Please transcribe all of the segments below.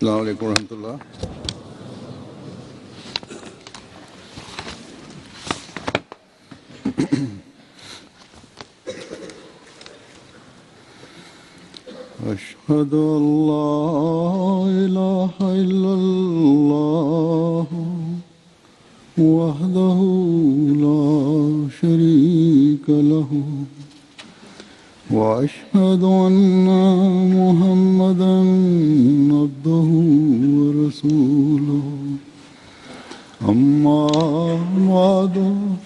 السلام علیکم ورحمۃ اللہ۔ أشهد أن لا إله إلا الله وحده لا شريك له وأشهد أن محمدا عبده ورسوله أما بعد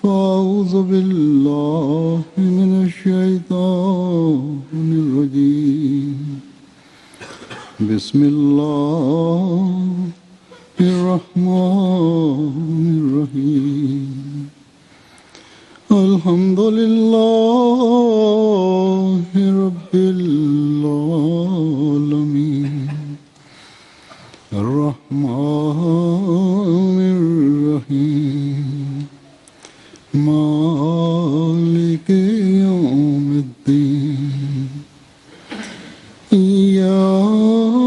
فأعوذ بالله من الشيطان الرجيم بسم الله الرحمن الرحيم الحمد لله رب العالمين الرحمن الرحيم مالك يوم الدين إياك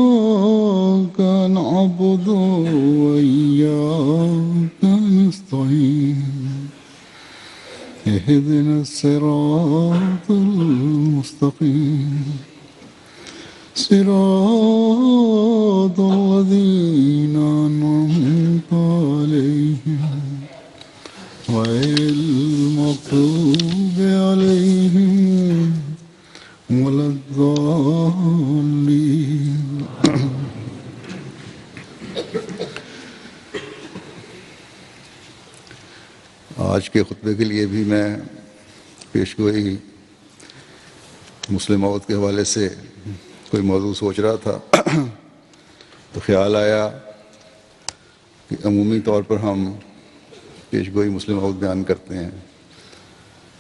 نعبد وإياك نستعين اهدنا الصراط المستقيم صراط الذين أنعمت عليهم غير المغضوب عليهم ولا الضالين۔ آج کے خطبے کے لیے بھی میں پیشگوئی مسلم عورت کے حوالے سے کوئی موضوع سوچ رہا تھا تو خیال آیا کہ عمومی طور پر ہم پیشگوئی مسلم عورت بیان کرتے ہیں،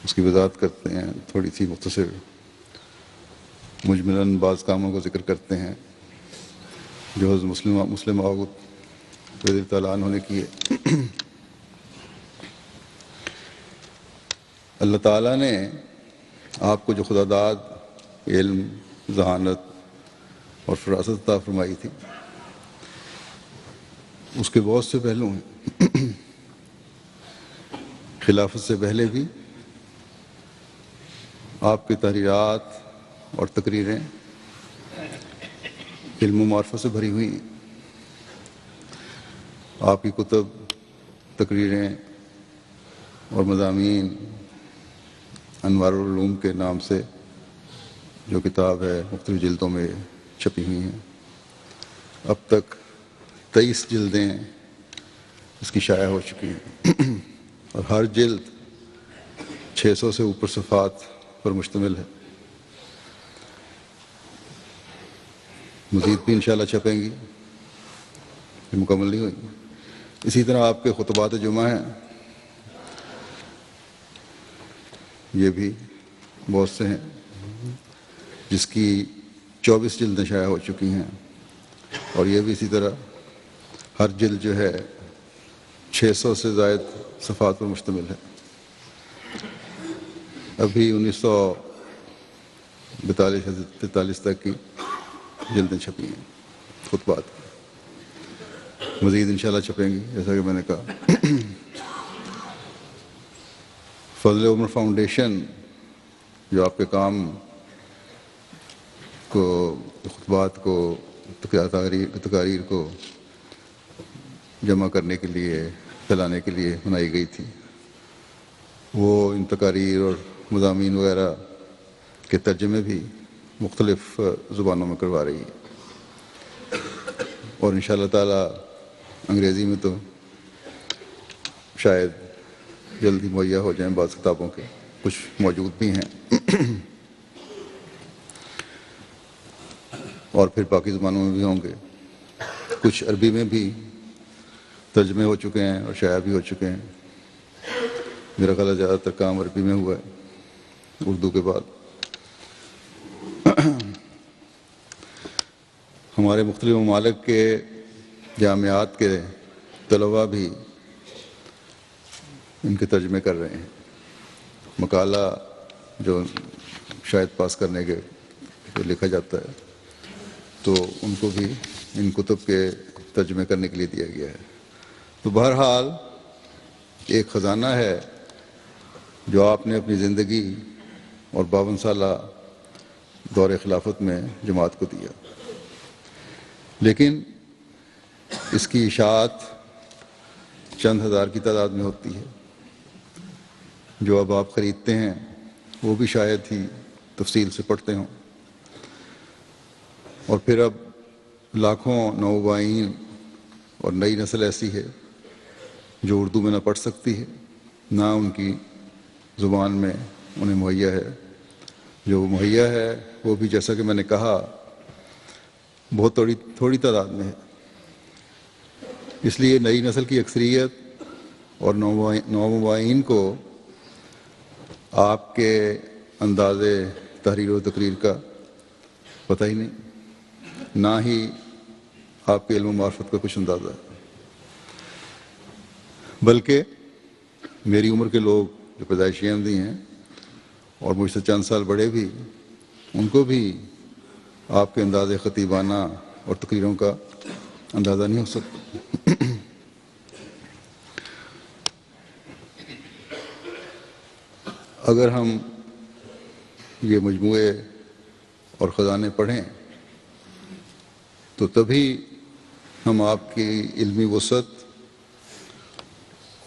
اس کی وضاحت کرتے ہیں، تھوڑی سی مختصر مجملاً بعض کاموں کو ذکر کرتے ہیں جو حضرت مسلم عورت رضی اللہ تعالیٰ عنہ نے کیے۔ اللہ تعالیٰ نے آپ کو جو خدا داد علم، ذہانت اور فراست عطا فرمائی تھی، اس کے بہت سے پہلو ہیں۔ خلافت سے پہلے بھی آپ کی تحریرات اور تقریریں علم و معرفت سے بھری ہوئی ہیں۔ آپ کی کتب، تقریریں اور مضامین انوار العلوم کے نام سے جو کتاب ہے مختلف جلدوں میں چھپی ہوئی ہیں۔ اب تک 23 جلدیں اس کی شائع ہو چکی ہیں اور ہر جلد 600 سے اوپر صفحات پر مشتمل ہے۔ مزید بھی انشاءاللہ چھپیں گی، یہ مکمل نہیں ہوئی۔ اسی طرح آپ کے خطبات جمعہ ہیں، یہ بھی بہت سے ہیں، جس کی 24 جلدیں شائع ہو چکی ہیں، اور یہ بھی اسی طرح ہر جلد جو ہے 600 سے زائد صفحات پر مشتمل ہے۔ ابھی 1942-43 تک کی جلدیں چھپی ہیں خطبات، مزید انشاءاللہ چھپیں گی جیسا کہ میں نے کہا۔ فضل عمر فاؤنڈیشن جو آپ کے کام کو، خطبات کو، تقاریر کو جمع کرنے کے لیے، پھیلانے کے لیے بنائی گئی تھی، وہ ان تقاریر اور مضامین وغیرہ کے ترجمے بھی مختلف زبانوں میں کروا رہی ہے، اور انشاءاللہ تعالیٰ انگریزی میں تو شاید جلدی مہیا ہو جائیں، بعض کتابوں کے کچھ موجود بھی ہیں، اور پھر باقی زبانوں میں بھی ہوں گے۔ کچھ عربی میں بھی ترجمے ہو چکے ہیں اور شائع بھی ہو چکے ہیں۔ میرا خیال ہے زیادہ تر کام عربی میں ہوا ہے اردو کے بعد۔ ہمارے مختلف ممالک کے جامعات کے طلباء بھی ان کے ترجمے کر رہے ہیں۔ مقالہ جو شاید پاس کرنے کے لکھا جاتا ہے تو ان کو بھی ان کتب کے ترجمے کرنے کے لیے دیا گیا ہے۔ تو بہرحال ایک خزانہ ہے جو آپ نے اپنی زندگی اور 52 سالہ دور خلافت میں جماعت کو دیا، لیکن اس کی اشاعت چند ہزار کی تعداد میں ہوتی ہے۔ جو اب آپ خریدتے ہیں وہ بھی شاید ہی تفصیل سے پڑھتے ہوں، اور پھر اب لاکھوں نوبائین اور نئی نسل ایسی ہے جو اردو میں نہ پڑھ سکتی ہے، نہ ان کی زبان میں انہیں مہیا ہے۔ جو مہیا ہے وہ بھی، جیسا کہ میں نے کہا، بہت تھوڑی تعداد میں ہے۔ اس لیے نئی نسل کی اکثریت اور نومبائین کو آپ کے انداز تحریر و تقریر کا پتہ ہی نہیں، نہ ہی آپ کے علم و معرفت کا کچھ اندازہ ہے۔ بلکہ میری عمر کے لوگ جو پیدائشی احمدی ہیں اور مجھ سے چند سال بڑے بھی، ان کو بھی آپ کے انداز خطیبانہ اور تقریروں کا اندازہ نہیں ہو سکتا۔ اگر ہم یہ مجموعے اور خزانے پڑھیں تو تبھی ہم آپ کی علمی وسعت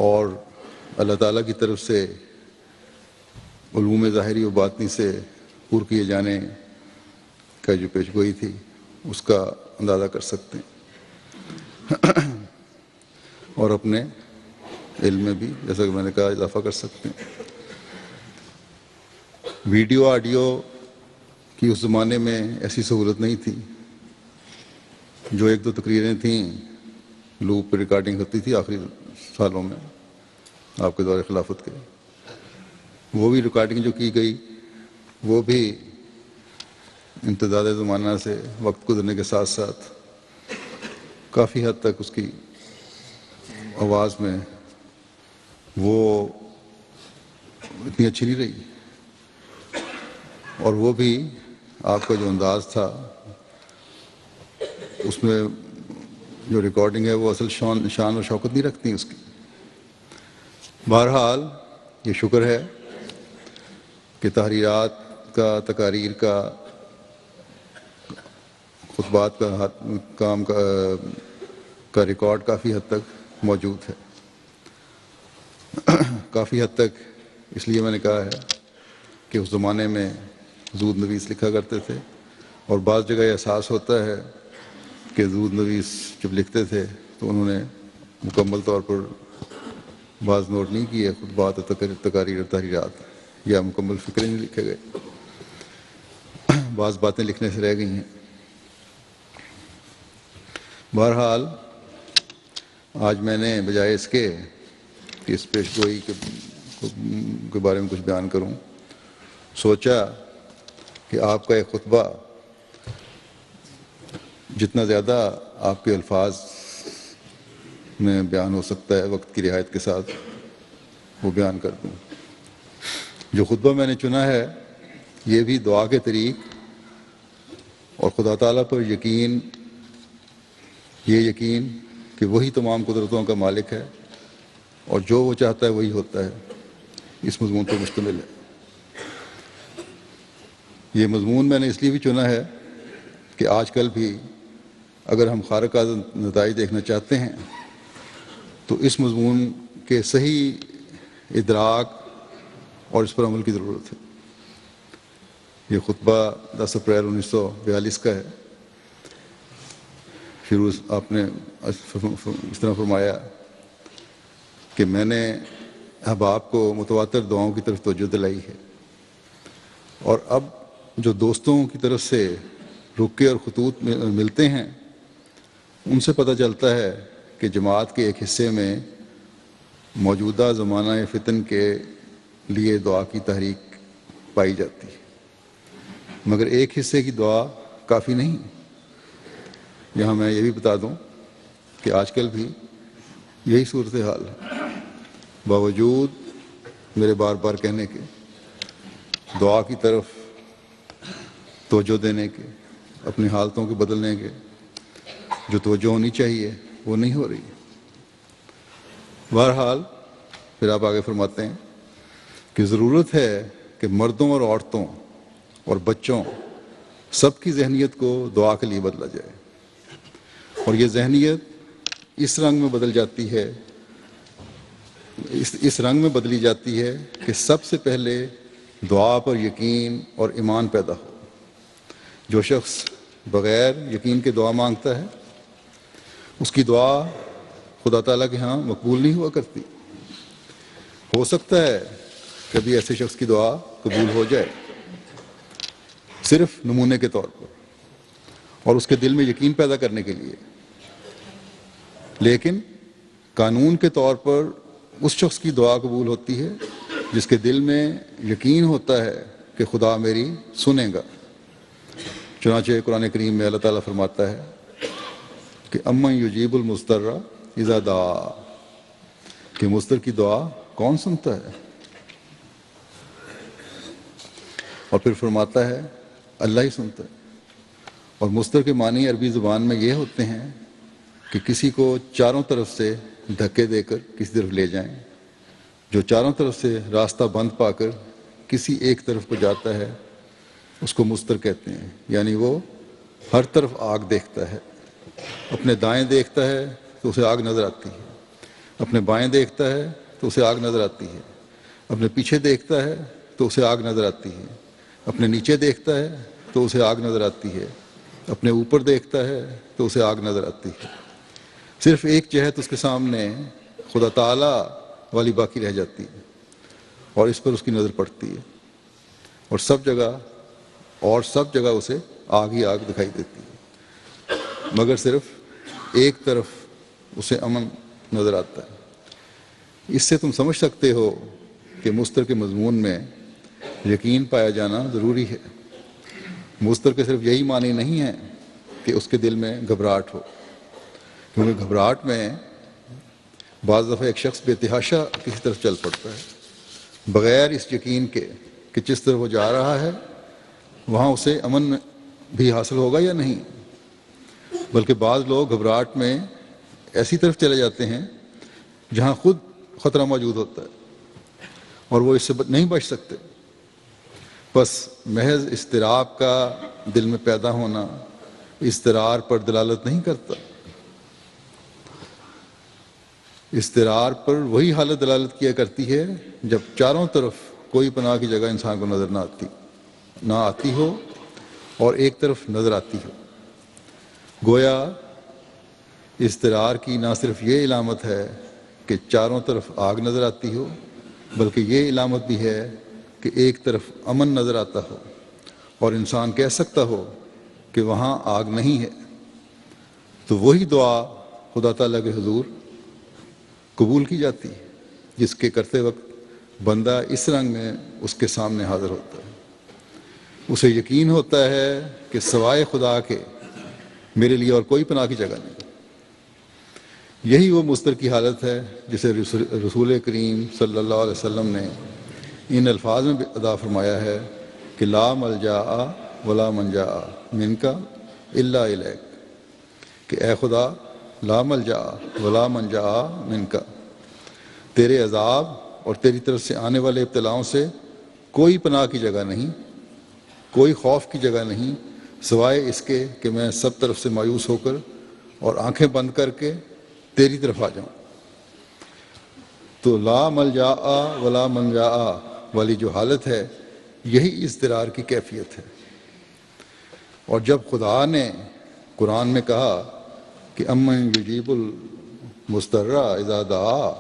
اور اللہ تعالیٰ کی طرف سے علوم ظاہری و باطنی سے پور کیے جانے کا جو پیشگوئی تھی اس کا اندازہ کر سکتے ہیں، اور اپنے علم میں بھی، جیسا کہ میں نے کہا، اضافہ کر سکتے ہیں۔ ویڈیو آڈیو کی اس زمانے میں ایسی سہولت نہیں تھی۔ جو ایک دو تقریریں تھیں لوپ پہ ریکارڈنگ ہوتی تھی آخری سالوں میں آپ کے دور خلافت کے، وہ بھی ریکارڈنگ جو کی گئی وہ بھی امتداد زمانہ سے وقت گزرنے کے ساتھ ساتھ کافی حد تک اس کی آواز میں وہ اتنی اچھی نہیں رہی، اور وہ بھی آپ کا جو انداز تھا اس میں جو ریکارڈنگ ہے وہ اصل شان و شوکت نہیں رکھتی اس کی۔ بہرحال یہ شکر ہے کہ تحریرات کا، تقاریر کا، خطبات کا کام کا ریکارڈ کافی حد تک موجود ہے۔ کافی حد تک اس لیے میں نے کہا ہے کہ اس زمانے میں زود نویس لکھا کرتے تھے، اور بعض جگہ یہ احساس ہوتا ہے کہ زود نویس جب لکھتے تھے تو انہوں نے مکمل طور پر بعض نوٹ نہیں کیے، خطبات اور تقاریر اور تحریرات، یا مکمل فکریں نہیں لکھے گئے، بعض باتیں لکھنے سے رہ گئی ہیں۔ بہرحال آج میں نے بجائے اس کے کہ اس پیشگوئی کے بارے میں کچھ بیان کروں، سوچا کہ آپ کا ایک خطبہ جتنا زیادہ آپ کے الفاظ میں بیان ہو سکتا ہے وقت کی رعایت کے ساتھ وہ بیان کر دوں۔ جو خطبہ میں نے چنا ہے یہ بھی دعا کے طریق اور خدا تعالیٰ پر یقین، یہ یقین کہ وہی تمام قدرتوں کا مالک ہے اور جو وہ چاہتا ہے وہی ہوتا ہے، اس مضمون پر مشتمل ہے۔ یہ مضمون میں نے اس لیے بھی چنا ہے کہ آج کل بھی اگر ہم خارقہ نتائج دیکھنا چاہتے ہیں تو اس مضمون کے صحیح ادراک اور اس پر عمل کی ضرورت ہے۔ یہ خطبہ 10 اپریل 1942 کا ہے۔ فیروز آپ نے اس طرح فرمایا کہ میں نے احباب کو متواتر دعاؤں کی طرف توجہ دلائی ہے، اور اب جو دوستوں کی طرف سے رکے اور خطوط ملتے ہیں ان سے پتہ چلتا ہے کہ جماعت کے ایک حصے میں موجودہ زمانہ فتن کے لیے دعا کی تحریک پائی جاتی ہے، مگر ایک حصے کی دعا کافی نہیں۔ یہاں میں یہ بھی بتا دوں کہ آج کل بھی یہی صورتحال ہے، باوجود میرے بار بار کہنے کے، دعا کی طرف توجہ دینے کے، اپنی حالتوں کے بدلنے کے، جو توجہ ہونی چاہیے وہ نہیں ہو رہی. بہرحال پھر آپ آگے فرماتے ہیں کہ ضرورت ہے کہ مردوں اور عورتوں اور بچوں سب کی ذہنیت کو دعا کے لیے بدلا جائے، اور یہ ذہنیت اس رنگ میں بدل جاتی ہے، اس رنگ میں بدلی جاتی ہے کہ سب سے پہلے دعا پر یقین اور ایمان پیدا ہو. جو شخص بغیر یقین کے دعا مانگتا ہے اس کی دعا خدا تعالیٰ کے ہاں مقبول نہیں ہوا کرتی. ہو سکتا ہے کبھی ایسے شخص کی دعا قبول ہو جائے صرف نمونے کے طور پر اور اس کے دل میں یقین پیدا کرنے کے لیے، لیکن قانون کے طور پر اس شخص کی دعا قبول ہوتی ہے جس کے دل میں یقین ہوتا ہے کہ خدا میری سنے گا. چنانچہ قرآن کریم میں اللہ تعالیٰ فرماتا ہے کہ امن یجیب المضطر اذا دعا، کہ مضطر کی دعا کون سنتا ہے؟ اور پھر فرماتا ہے اللہ ہی سنتا ہے. اور مضطر کے معنی عربی زبان میں یہ ہوتے ہیں کہ کسی کو چاروں طرف سے دھکے دے کر کسی طرف لے جائیں. جو چاروں طرف سے راستہ بند پا کر کسی ایک طرف کو جاتا ہے اس کو مضطر کہتے ہیں. یعنی وہ ہر طرف آگ دیکھتا ہے، اپنے دائیں دیکھتا ہے تو اسے آگ نظر آتی ہے، اپنے بائیں دیکھتا ہے تو اسے آگ نظر آتی ہے، اپنے پیچھے دیکھتا ہے تو اسے آگ نظر آتی ہے، اپنے نیچے دیکھتا ہے تو اسے آگ نظر آتی ہے، اپنے اوپر دیکھتا ہے تو اسے آگ نظر آتی ہے. صرف ایک جہت اس کے سامنے خدا تعالیٰ والی باقی رہ جاتی ہے اور اس پر اس کی نظر پڑتی ہے، اور سب جگہ اسے آگ ہی آگ دکھائی دیتی ہے، مگر صرف ایک طرف اسے امن نظر آتا ہے. اس سے تم سمجھ سکتے ہو کہ مضطر کے مضمون میں یقین پایا جانا ضروری ہے. مضطر کے صرف یہی معنی نہیں ہے کہ اس کے دل میں گھبراہٹ ہو، کیونکہ گھبراہٹ میں بعض دفعہ ایک شخص بے تحاشا کسی طرف چل پڑتا ہے بغیر اس یقین کے کہ جس طرف وہ جا رہا ہے وہاں اسے امن بھی حاصل ہوگا یا نہیں. بلکہ بعض لوگ گھبراہٹ میں ایسی طرف چلے جاتے ہیں جہاں خود خطرہ موجود ہوتا ہے اور وہ اس سے نہیں بچ سکتے. بس محض اضطراب کا دل میں پیدا ہونا اضطرار پر دلالت نہیں کرتا. اضطرار پر وہی حالت دلالت کیا کرتی ہے جب چاروں طرف کوئی پناہ کی جگہ انسان کو نظر نہ آتی ہو اور ایک طرف نظر آتی ہو. گویا اضطرار کی نہ صرف یہ علامت ہے کہ چاروں طرف آگ نظر آتی ہو، بلکہ یہ علامت بھی ہے کہ ایک طرف امن نظر آتا ہو اور انسان کہہ سکتا ہو کہ وہاں آگ نہیں ہے. تو وہی دعا خدا تعالیٰ کے حضور قبول کی جاتی ہے جس کے کرتے وقت بندہ اس رنگ میں اس کے سامنے حاضر ہوتا ہے. اسے یقین ہوتا ہے کہ سوائے خدا کے میرے لیے اور کوئی پناہ کی جگہ نہیں. یہی وہ مضطر کی حالت ہے جسے رسول کریم صلی اللہ علیہ وسلم نے ان الفاظ میں ادا فرمایا ہے کہ لا ملجا ولا منجا منک الا الیک، کہ اے خدا لا ملجا ولا منجا منک، تیرے عذاب اور تیری طرف سے آنے والے ابتلاؤں سے کوئی پناہ کی جگہ نہیں، کوئی خوف کی جگہ نہیں سوائے اس کے کہ میں سب طرف سے مایوس ہو کر اور آنکھیں بند کر کے تیری طرف آ جاؤں. تو لا ملجا ولا منجا والی جو حالت ہے یہی اضطرار کی کیفیت ہے. اور جب خدا نے قرآن میں کہا کہ امن یجیب المضطر اذا دعا،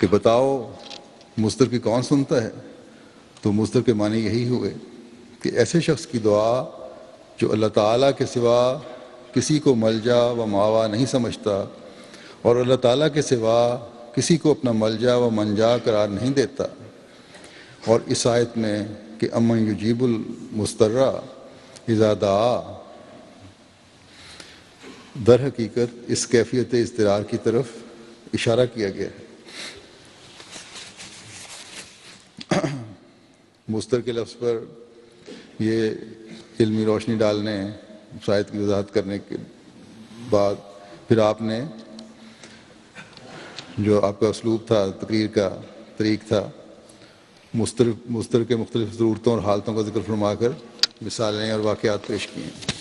کہ بتاؤ مضطر کی کون سنتا ہے، تو مضطر کے معنی یہی ہوئے کہ ایسے شخص کی دعا جو اللہ تعالیٰ کے سوا کسی کو ملجا و ماوا نہیں سمجھتا اور اللہ تعالیٰ کے سوا کسی کو اپنا ملجا و منجا قرار نہیں دیتا. اور اس آیت میں کہ امن یجیب المضطر اذا دعا، در حقیقت اس کیفیت اضطرار کی طرف اشارہ کیا گیا ہے. مضطر کے لفظ پر یہ علمی روشنی ڈالنے، شاید کی وضاحت کرنے کے بعد پھر آپ نے جو آپ کا اسلوب تھا، تقریر کا طریق تھا، مستر کے مختلف ضرورتوں اور حالتوں کا ذکر فرما کر مثالیں اور واقعات پیش کیے ہیں۔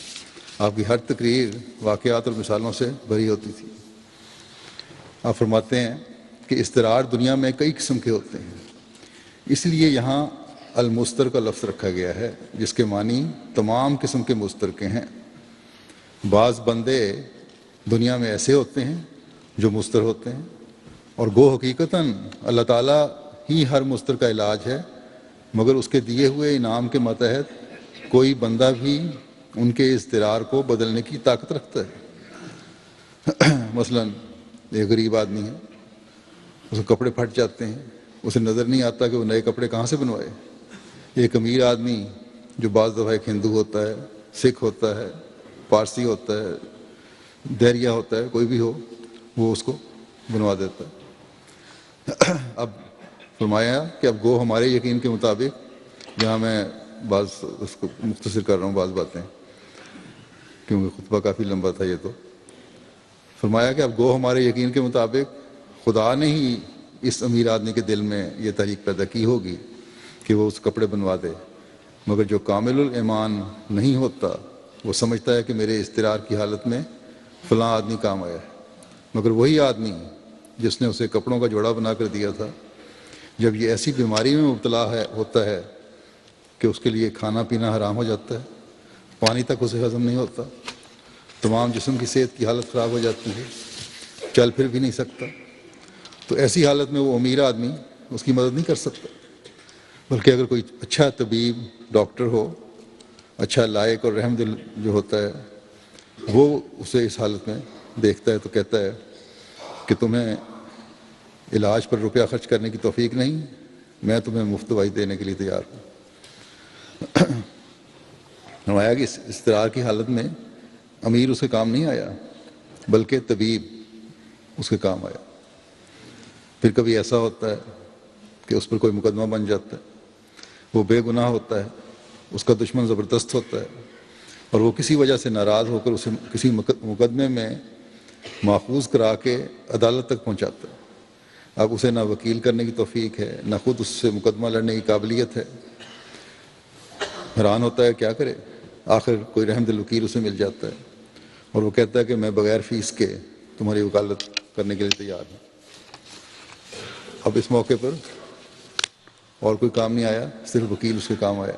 آپ کی ہر تقریر واقعات اور مثالوں سے بھری ہوتی تھی۔ آپ فرماتے ہیں کہ اضطرار دنیا میں کئی قسم کے ہوتے ہیں، اس لیے یہاں المستر کا لفظ رکھا گیا ہے، جس کے معنی تمام قسم کے مستر کے ہیں۔ بعض بندے دنیا میں ایسے ہوتے ہیں جو مستر ہوتے ہیں، اور گو حقیقتاً اللہ تعالیٰ ہی ہر مستر کا علاج ہے، مگر اس کے دیے ہوئے انعام کے ماتحت کوئی بندہ بھی ان کے اضطرار کو بدلنے کی طاقت رکھتا ہے۔ مثلا ایک غریب آدمی ہے، اس کے کپڑے پھٹ جاتے ہیں، اسے نظر نہیں آتا کہ وہ نئے کپڑے کہاں سے بنوائے۔ ایک امیر آدمی جو بعض دفعہ ایک ہندو ہوتا ہے، سکھ ہوتا ہے، پارسی ہوتا ہے، دہریہ ہوتا ہے، کوئی بھی ہو، وہ اس کو بنوا دیتا ہے۔ اب فرمایا کہ اب گو ہمارے یقین کے مطابق، یہاں میں بعض اس کو مختصر کر رہا ہوں بعض باتیں کیونکہ خطبہ کافی لمبا تھا یہ تو۔ فرمایا کہ اب گو ہمارے یقین کے مطابق خدا نے ہی اس امیر آدمی کے دل میں یہ تحریک پیدا کی ہوگی کہ وہ اس کپڑے بنوا دے، مگر جو کامل الایمان نہیں ہوتا وہ سمجھتا ہے کہ میرے اضطرار کی حالت میں فلاں آدمی کام آیا ہے، مگر وہی آدمی جس نے اسے کپڑوں کا جوڑا بنا کر دیا تھا، جب یہ ایسی بیماری میں مبتلا ہوتا ہے کہ اس کے لیے کھانا پینا حرام ہو جاتا ہے، پانی تک اسے ہضم نہیں ہوتا، تمام جسم کی صحت کی حالت خراب ہو جاتی ہے، چل پھر بھی نہیں سکتا، تو ایسی حالت میں وہ امیر آدمی اس کی مدد نہیں کر سکتا، بلکہ اگر کوئی اچھا طبیب ڈاکٹر ہو، اچھا لائق اور رحم دل جو ہوتا ہے، وہ اسے اس حالت میں دیکھتا ہے تو کہتا ہے کہ تمہیں علاج پر روپیہ خرچ کرنے کی توفیق نہیں، میں تمہیں مفت دوائی دینے کے لیے تیار ہوں۔ فرمایا کہ اس اضطرار کی حالت میں امیر اس کے کام نہیں آیا، بلکہ طبیب اس کے کام آیا۔ پھر کبھی ایسا ہوتا ہے کہ اس پر کوئی مقدمہ بن جاتا ہے، وہ بے گناہ ہوتا ہے، اس کا دشمن زبردست ہوتا ہے، اور وہ کسی وجہ سے ناراض ہو کر اسے کسی مقدمے میں ماخوذ کرا کے عدالت تک پہنچاتا ہے۔ اب اسے نہ وکیل کرنے کی توفیق ہے، نہ خود اس سے مقدمہ لڑنے کی قابلیت ہے، حیران ہوتا ہے کیا کرے۔ آخر کوئی رحم دل وکیل اسے مل جاتا ہے اور وہ کہتا ہے کہ میں بغیر فیس کے تمہاری وکالت کرنے کے لیے تیار ہوں۔ اب اس موقع پر اور کوئی کام نہیں آیا، صرف وکیل اس کے کام آیا۔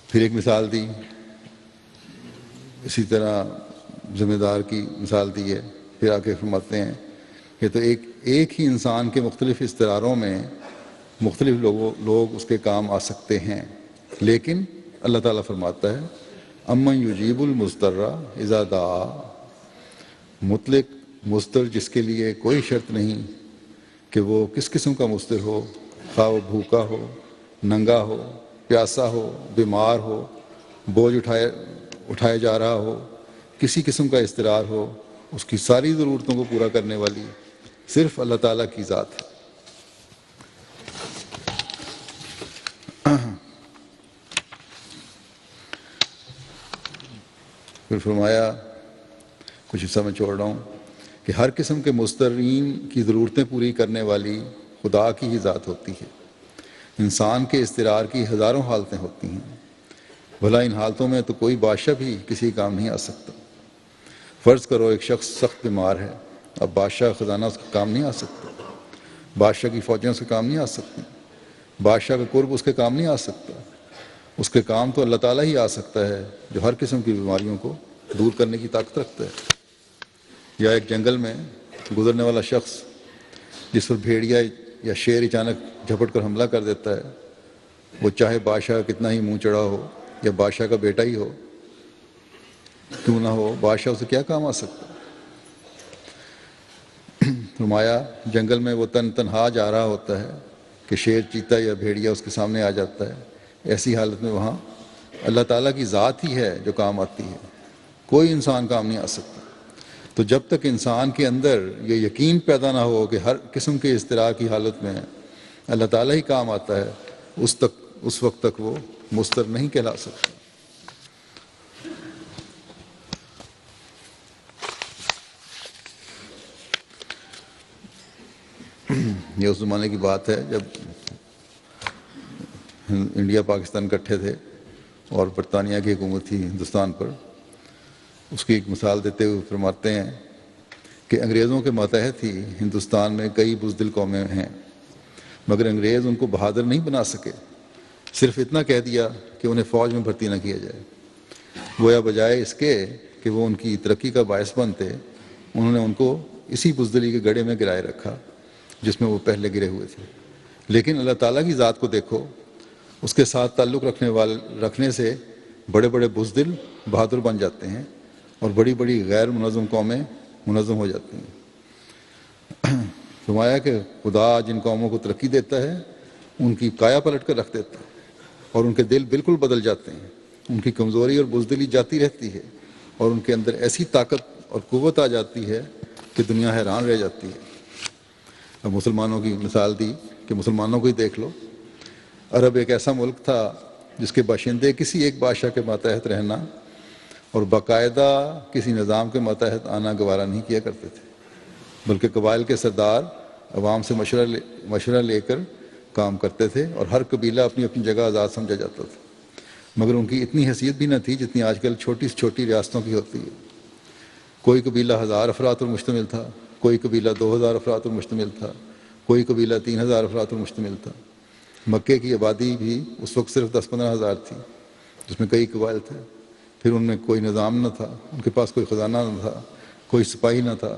پھر ایک مثال دی، اسی طرح ذمہ دار کی مثال دی ہے۔ پھر آ کے فرماتے ہیں کہ تو ایک ہی انسان کے مختلف اضطراروں میں مختلف لوگ اس کے کام آ سکتے ہیں، لیکن اللہ تعالیٰ فرماتا ہے امن یجیب المضطر اذا دعا، مطلق مضطر جس کے لیے کوئی شرط نہیں کہ وہ کس قسم کا مضطر ہو، خواہ وہ بھوکا ہو، ننگا ہو، پیاسا ہو، بیمار ہو، بوجھ اٹھائے جا رہا ہو، کسی قسم کا اضطرار ہو، اس کی ساری ضرورتوں کو پورا کرنے والی صرف اللہ تعالیٰ کی ذات ہے۔ پھر فرمایا، کچھ حصہ میں چھوڑ رہا ہوں، کہ ہر قسم کے مضطرین کی ضرورتیں پوری کرنے والی خدا کی ہی ذات ہوتی ہے۔ انسان کے اضطرار کی ہزاروں حالتیں ہوتی ہیں، بھلا ان حالتوں میں تو کوئی بادشاہ بھی کسی کام نہیں آ سکتا۔ فرض کرو ایک شخص سخت بیمار ہے، اب بادشاہ خزانہ اس کا کام نہیں آ سکتا، بادشاہ کی فوجیں اس کے کام نہیں آ سکتی، بادشاہ کا قرب اس کے کام نہیں آ سکتا، اس کے کام تو اللہ تعالیٰ ہی آ سکتا ہے جو ہر قسم کی بیماریوں کو دور کرنے کی طاقت رکھتا ہے۔ یا ایک جنگل میں گزرنے والا شخص جس پر بھیڑیا یا شیر اچانک جھپٹ کر حملہ کر دیتا ہے، وہ چاہے بادشاہ کتنا ہی منہ چڑھا ہو یا بادشاہ کا بیٹا ہی ہو کیوں نہ ہو، بادشاہ اسے کیا کام آ سکتا۔ فرمایا جنگل میں وہ تنہا جا رہا ہوتا ہے کہ شیر، چیتا یا بھیڑیا اس کے سامنے آ جاتا ہے، ایسی حالت میں وہاں اللہ تعالیٰ کی ذات ہی ہے جو کام آتی ہے، کوئی انسان کام نہیں آ سکتا۔ تو جب تک انسان کے اندر یہ یقین پیدا نہ ہو کہ ہر قسم کے اضطرار کی حالت میں اللہ تعالیٰ ہی کام آتا ہے، اس وقت تک وہ مستر نہیں کہلا سکتا۔ یہ اس زمانے کی بات ہے جب انڈیا پاکستان اکٹھے تھے اور برطانیہ کی حکومت تھی ہندوستان پر۔ اس کی ایک مثال دیتے ہوئے فرماتے ہیں کہ انگریزوں کے ماتحت ہی ہندوستان میں کئی بزدل قومیں ہیں، مگر انگریز ان کو بہادر نہیں بنا سکے، صرف اتنا کہہ دیا کہ انہیں فوج میں بھرتی نہ کیا جائے۔ گویا بجائے اس کے کہ وہ ان کی ترقی کا باعث بنتے، انہوں نے ان کو اسی بزدلی کے گڑھے میں گرائے رکھا جس میں وہ پہلے گرے ہوئے تھے۔ لیکن اللہ تعالیٰ کی ذات کو دیکھو، اس کے ساتھ تعلق رکھنے سے بڑے بڑے بزدل بہادر بن جاتے ہیں اور بڑی بڑی غیر منظم قومیں منظم ہو جاتی ہیں۔ فرمایا کہ خدا جن قوموں کو ترقی دیتا ہے ان کی کایا پلٹ کر رکھ دیتا ہے اور ان کے دل بالکل بدل جاتے ہیں، ان کی کمزوری اور بزدلی جاتی رہتی ہے اور ان کے اندر ایسی طاقت اور قوت آ جاتی ہے کہ دنیا حیران رہ جاتی ہے۔ اب مسلمانوں کی مثال دی کہ مسلمانوں کو ہی دیکھ لو۔ عرب ایک ایسا ملک تھا جس کے باشندے کسی ایک بادشاہ کے ماتحت رہنا اور باقاعدہ کسی نظام کے ماتحت آنا گوارا نہیں کیا کرتے تھے، بلکہ قبائل کے سردار عوام سے مشورہ لے کر کام کرتے تھے اور ہر قبیلہ اپنی اپنی جگہ آزاد سمجھا جاتا تھا، مگر ان کی اتنی حیثیت بھی نہ تھی جتنی آج کل چھوٹی سے چھوٹی ریاستوں کی ہوتی ہے۔ کوئی قبیلہ 1000 افراد پر مشتمل تھا، کوئی قبیلہ 2000 افراد پر مشتمل تھا، کوئی قبیلہ 3000 افراد پر مشتمل تھا۔ مکے کی آبادی بھی اس وقت صرف 10-15 ہزار تھی، جس میں کئی قبائل تھے۔ پھر ان میں کوئی نظام نہ تھا، ان کے پاس کوئی خزانہ نہ تھا، کوئی سپاہی نہ تھا،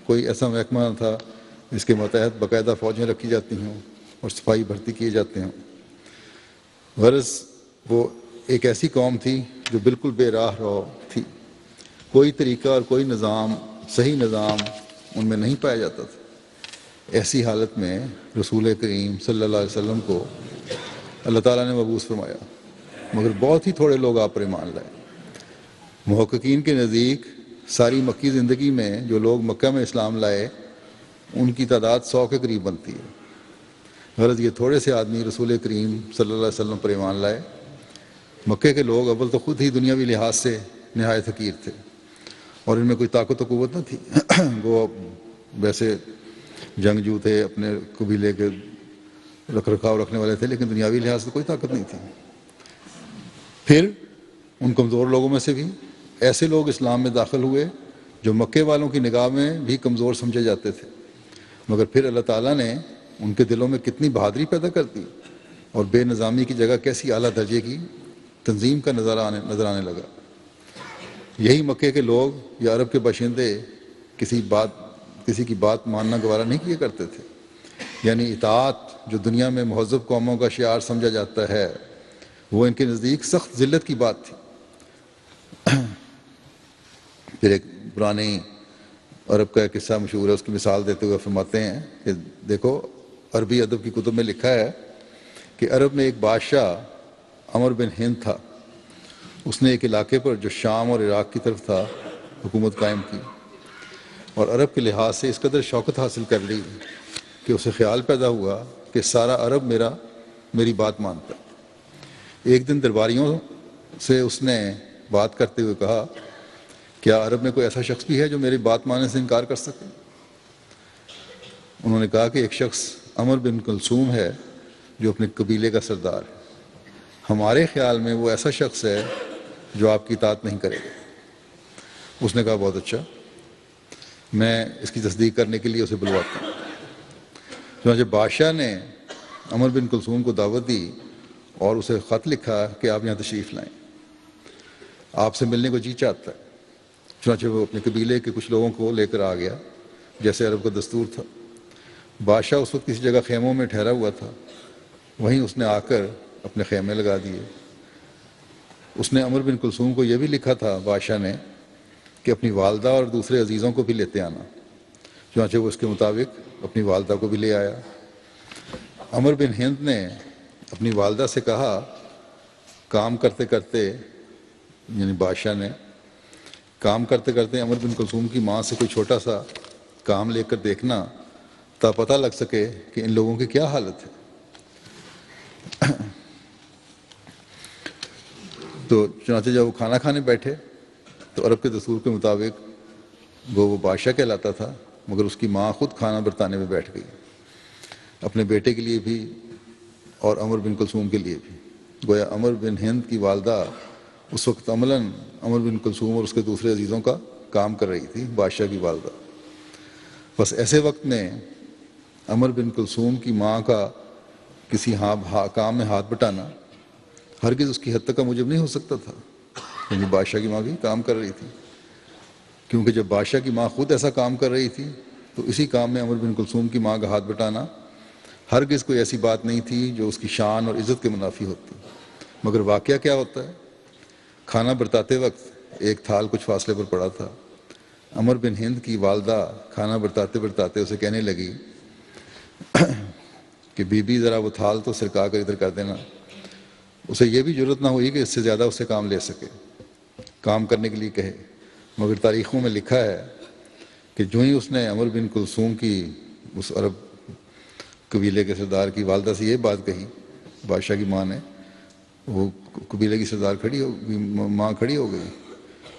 کوئی ایسا محکمہ نہ تھا جس کے ماتحت باقاعدہ فوجیں رکھی جاتی ہوں اور سپاہی بھرتی کیے جاتے ہیں۔ غرض وہ ایک ایسی قوم تھی جو بالکل بے راہ رو تھی، کوئی طریقہ اور کوئی نظام، صحیح نظام ان میں نہیں پایا جاتا تھا۔ ایسی حالت میں رسول کریم صلی اللہ علیہ وسلم کو اللہ تعالیٰ نے مبعوث فرمایا، مگر بہت ہی تھوڑے لوگ آپ پر ایمان لائے۔ محققین کے نزدیک ساری مکی زندگی میں جو لوگ مکہ میں اسلام لائے ان کی تعداد 100 کے قریب بنتی ہے۔ غرض یہ تھوڑے سے آدمی رسول کریم صلی اللہ علیہ وسلم پر ایمان لائے۔ مکے کے لوگ اول تو خود ہی دنیاوی لحاظ سے نہایت حقیر تھے اور ان میں کوئی طاقت و قوت نہ تھی۔ وہ ویسے جنگجو تھے، اپنے قبیلے کے رکھ رکھاؤ رکھنے والے تھے، لیکن دنیاوی لحاظ سے کوئی طاقت نہیں تھی۔ پھر ان کمزور لوگوں میں سے بھی ایسے لوگ اسلام میں داخل ہوئے جو مکے والوں کی نگاہ میں بھی کمزور سمجھے جاتے تھے، مگر پھر اللہ تعالیٰ نے ان کے دلوں میں کتنی بہادری پیدا کر دی اور بے نظامی کی جگہ کیسی اعلیٰ درجے کی تنظیم کا نظر آنے لگا۔ یہی مکے کے لوگ یا عرب کے باشندے کسی کی بات ماننا گوارا نہیں کیا کرتے تھے، یعنی اطاعت جو دنیا میں مہذب قوموں کا شعار سمجھا جاتا ہے وہ ان کے نزدیک سخت ذلت کی بات تھی۔ پھر ایک پرانی عرب کا ایک قصہ مشہور ہے، اس کی مثال دیتے ہوئے فرماتے ہیں کہ دیکھو عربی ادب کی کتب میں لکھا ہے کہ عرب میں ایک بادشاہ عمر بن ہند تھا۔ اس نے ایک علاقے پر جو شام اور عراق کی طرف تھا حکومت قائم کی اور عرب کے لحاظ سے اس قدر شوکت حاصل کر لی کہ اسے خیال پیدا ہوا کہ سارا عرب میری بات مانتا۔ ایک دن درباریوں سے اس نے بات کرتے ہوئے کہا، کیا عرب میں کوئی ایسا شخص بھی ہے جو میری بات ماننے سے انکار کر سکے؟ انہوں نے کہا کہ ایک شخص عمر بن کلثوم ہے جو اپنے قبیلے کا سردار ہے، ہمارے خیال میں وہ ایسا شخص ہے جو آپ کی اطاعت نہیں کرے گا۔ اس نے کہا بہت اچھا، میں اس کی تصدیق کرنے کے لیے اسے بلواتا ہوں۔ چنانچہ بادشاہ نے عمر بن کلثوم کو دعوت دی اور اسے خط لکھا کہ آپ یہاں تشریف لائیں، آپ سے ملنے کو جی چاہتا ہے۔ چنانچہ وہ اپنے قبیلے کے کچھ لوگوں کو لے کر آ گیا جیسے عرب کا دستور تھا۔ بادشاہ اس وقت کسی جگہ خیموں میں ٹھہرا ہوا تھا، وہیں اس نے آ کر اپنے خیمے لگا دیے۔ اس نے عمر بن کلثوم کو یہ بھی لکھا تھا بادشاہ نے کہ اپنی والدہ اور دوسرے عزیزوں کو بھی لیتے آنا۔ چنانچہ وہ اس کے مطابق اپنی والدہ کو بھی لے آیا۔ عمر بن ہند نے اپنی والدہ سے کہا، کام کرتے کرتے یعنی بادشاہ نے کام کرتے کرتے عمر بن کلثوم کی ماں سے کوئی چھوٹا سا کام لے کر دیکھنا تا پتہ لگ سکے کہ ان لوگوں کی کیا حالت ہے۔ تو چنانچہ جب وہ کھانا کھانے بیٹھے تو عرب کے دستور کے مطابق وہ بادشاہ کہلاتا تھا، مگر اس کی ماں خود کھانا برتانے میں بیٹھ گئی، اپنے بیٹے کے لیے بھی اور عمر بن کلثوم کے لیے بھی۔ گویا عمر بن ہند کی والدہ اس وقت عملاً عمر بن کلثوم اور اس کے دوسرے عزیزوں کا کام کر رہی تھی، بادشاہ کی والدہ۔ بس ایسے وقت میں عمر بن کلثوم کی ماں کا کسی کام میں ہاتھ بٹانا ہرگز اس کی حد تک کا موجب نہیں ہو سکتا تھا، کیونکہ بادشاہ کی ماں بھی کام کر رہی تھی۔ کیونکہ جب بادشاہ کی ماں خود ایسا کام کر رہی تھی تو اسی کام میں عمر بن کلثوم کی ماں کا ہاتھ بٹانا ہرگز کوئی ایسی بات نہیں تھی جو اس کی شان اور عزت کے منافی ہوتی۔ مگر واقعہ کیا ہوتا ہے، کھانا برتاتے وقت ایک تھال کچھ فاصلے پر پڑا تھا۔ عمر بن ہند کی والدہ کھانا برتاتے برتاتے اسے کہنے لگی کہ بی بی ذرا وہ تھال تو سرکا کر ادھر کر دینا۔ اسے یہ بھی جرت نہ ہوئی کہ اس سے زیادہ اس سے کام لے سکے، کام کرنے کے لیے کہے۔ مگر تاریخوں میں لکھا ہے کہ جو ہی اس نے عمر بن کلثوم کی اس عرب قبیلے کے سردار کی والدہ سے یہ بات کہی، بادشاہ کی ماں نے، وہ قبیلے کی سردار ماں کھڑی ہو گئی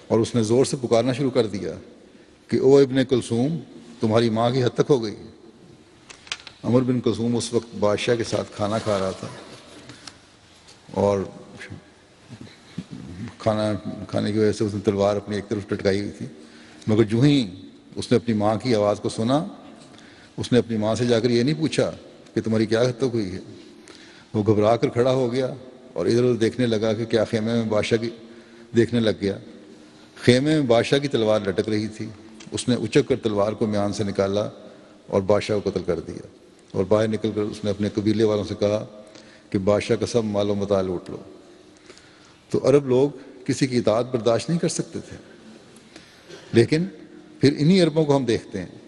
اور اس نے زور سے پکارنا شروع کر دیا کہ او ابن کلثوم، تمہاری ماں کی حد تک ہو گئی۔ عمر بن کلثوم اس وقت بادشاہ کے ساتھ کھانا کھا رہا تھا اور کھانا کھانے کی وجہ سے اس نے تلوار اپنی ایک طرف لٹکائی ہوئی تھی، مگر جو ہی اس نے اپنی ماں کی آواز کو سنا، اس نے اپنی ماں سے جا کر یہ نہیں پوچھا کہ تمہاری کیا حد تک ہوئی ہے۔ وہ گھبرا کر کھڑا ہو گیا اور ادھر ادھر دیکھنے لگا کہ کیا خیمے میں بادشاہ کی دیکھنے لگ گیا۔ خیمے میں بادشاہ کی تلوار لٹک رہی تھی۔ اس نے اچک کر تلوار کو میان سے نکالا اور بادشاہ کو قتل کر دیا، اور باہر نکل کر اس نے اپنے قبیلے والوں سے کہا کہ بادشاہ کا سب مال و متاع لوٹ لو۔ تو عرب لوگ کسی کی اطاعت برداشت نہیں کر سکتے تھے، لیکن پھر انہی عربوں کو ہم دیکھتے ہیں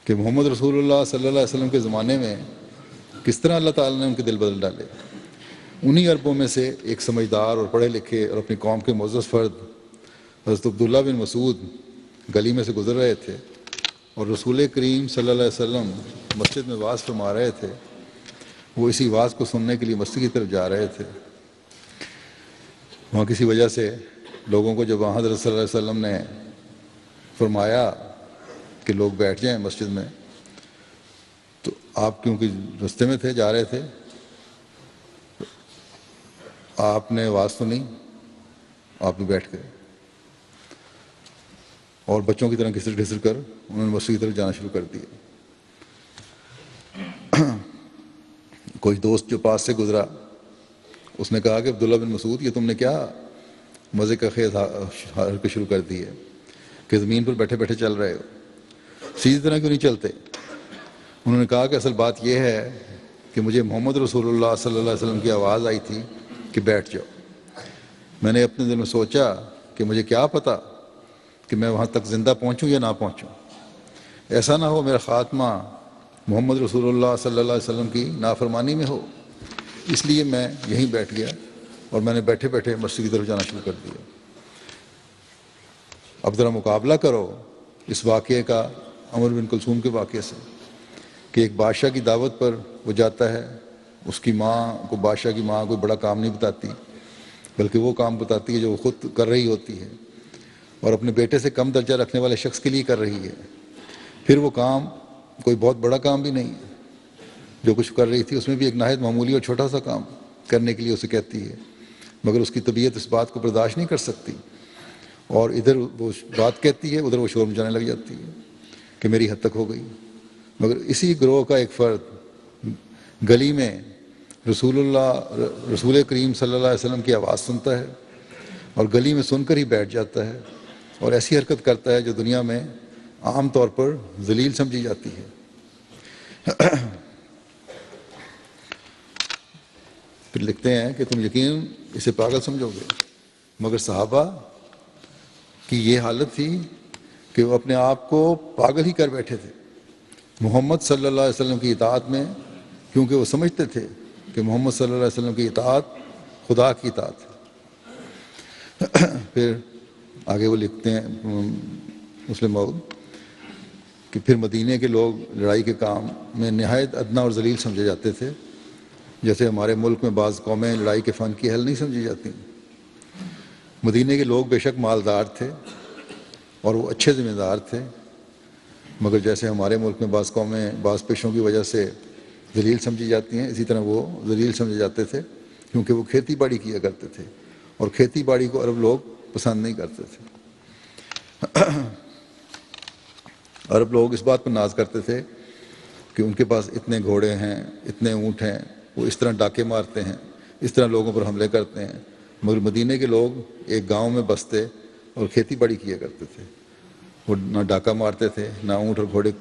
کہ محمد رسول اللہ صلی اللہ علیہ وسلم کے زمانے میں کس طرح اللہ تعالیٰ نے ان کے دل بدل ڈالے۔ انہی عربوں میں سے ایک سمجھدار اور پڑھے لکھے اور اپنی قوم کے معزز فرد حضرت عبداللہ بن مسعود گلی میں سے گزر رہے تھے اور رسول کریم صلی اللہ علیہ وسلم مسجد میں واعظ فرما رہے تھے۔ وہ اسی واعظ کو سننے کے لیے مسجد کی طرف جا رہے تھے۔ وہاں کسی وجہ سے لوگوں کو جب وہاں حضرت صلی اللہ علیہ وسلم نے فرمایا کہ لوگ بیٹھ جائیں مسجد میں، تو آپ کیونکہ رستے میں تھے، جا رہے تھے، آپ نے آواز سنی، آپ بھی بیٹھ گئے اور بچوں کی طرح گھسر گھسر کر انہوں نے مسجد کی طرف جانا شروع کر دیا۔ کوئی دوست جو پاس سے گزرا، اس نے کہا کہ عبداللہ بن مسعود، یہ تم نے کیا مزے کا خیز حرکت شروع کر دی ہے کہ زمین پر بیٹھے بیٹھے چل رہے ہو، سیدھی طرح کیوں نہیں چلتے؟ انہوں نے کہا کہ اصل بات یہ ہے کہ مجھے محمد رسول اللہ صلی اللہ علیہ وسلم کی آواز آئی تھی کہ بیٹھ جاؤ۔ میں نے اپنے دل میں سوچا کہ مجھے کیا پتہ کہ میں وہاں تک زندہ پہنچوں یا نہ پہنچوں، ایسا نہ ہو میرا خاتمہ محمد رسول اللہ صلی اللہ علیہ وسلم کی نافرمانی میں ہو، اس لیے میں یہیں بیٹھ گیا اور میں نے بیٹھے بیٹھے مسجد کی طرف جانا شروع کر دیا۔ اب ذرا مقابلہ کرو اس واقعے کا عمر بن کلثوم کے واقعے سے کہ ایک بادشاہ کی دعوت پر وہ جاتا ہے، اس کی ماں کو، بادشاہ کی ماں کوئی بڑا کام نہیں بتاتی بلکہ وہ کام بتاتی ہے جو وہ خود کر رہی ہوتی ہے اور اپنے بیٹے سے کم درجہ رکھنے والے شخص کے لیے کر رہی ہے۔ پھر وہ کام کوئی بہت بڑا کام بھی نہیں ہے، جو کچھ کر رہی تھی اس میں بھی ایک نہایت معمولی اور چھوٹا سا کام کرنے کے لیے اسے کہتی ہے، مگر اس کی طبیعت اس بات کو برداشت نہیں کر سکتی اور ادھر وہ بات کہتی ہے، ادھر وہ شور مچانے لگ جاتی ہے کہ میری حد تک ہو گئی۔ مگر اسی گروہ کا ایک فرد گلی میں رسول کریم صلی اللہ علیہ وسلم کی آواز سنتا ہے اور گلی میں سن کر ہی بیٹھ جاتا ہے اور ایسی حرکت کرتا ہے جو دنیا میں عام طور پر ذلیل سمجھی جاتی ہے۔ پھر لکھتے ہیں کہ تم یقیناً اسے پاگل سمجھو گے، مگر صحابہ کی یہ حالت تھی کہ وہ اپنے آپ کو پاگل ہی کر بیٹھے تھے محمد صلی اللہ علیہ وسلم کی اطاعت میں، کیونکہ وہ سمجھتے تھے کہ محمد صلی اللہ علیہ وسلم کی اطاعت خدا کی اطاعت ہے۔ پھر آگے وہ لکھتے ہیں مسلم موعود کہ پھر مدینے کے لوگ لڑائی کے کام میں نہایت ادنا اور ذلیل سمجھے جاتے تھے، جیسے ہمارے ملک میں بعض قومیں لڑائی کے فن کی اہل نہیں سمجھی جاتی۔ مدینے کے لوگ بے شک مالدار تھے اور وہ اچھے ذمہ دار تھے، مگر جیسے ہمارے ملک میں بعض قومیں بعض پیشوں کی وجہ سے ذلیل سمجھی جاتی ہیں، اسی طرح وہ ذلیل سمجھے جاتے تھے کیونکہ وہ کھیتی باڑی کیا کرتے تھے، اور کھیتی باڑی کو عرب لوگ پسند نہیں کرتے تھے۔ عرب لوگ اس بات پر ناز کرتے تھے کہ ان کے پاس اتنے گھوڑے ہیں، اتنے اونٹ ہیں، وہ اس طرح ڈاکے مارتے ہیں، اس طرح لوگوں پر حملے کرتے ہیں، مگر مدینے کے لوگ ایک گاؤں میں بستے اور کھیتی باڑی کیا کرتے تھے۔ وہ نہ ڈاکہ مارتے تھے، نہ اونٹ اور گھوڑے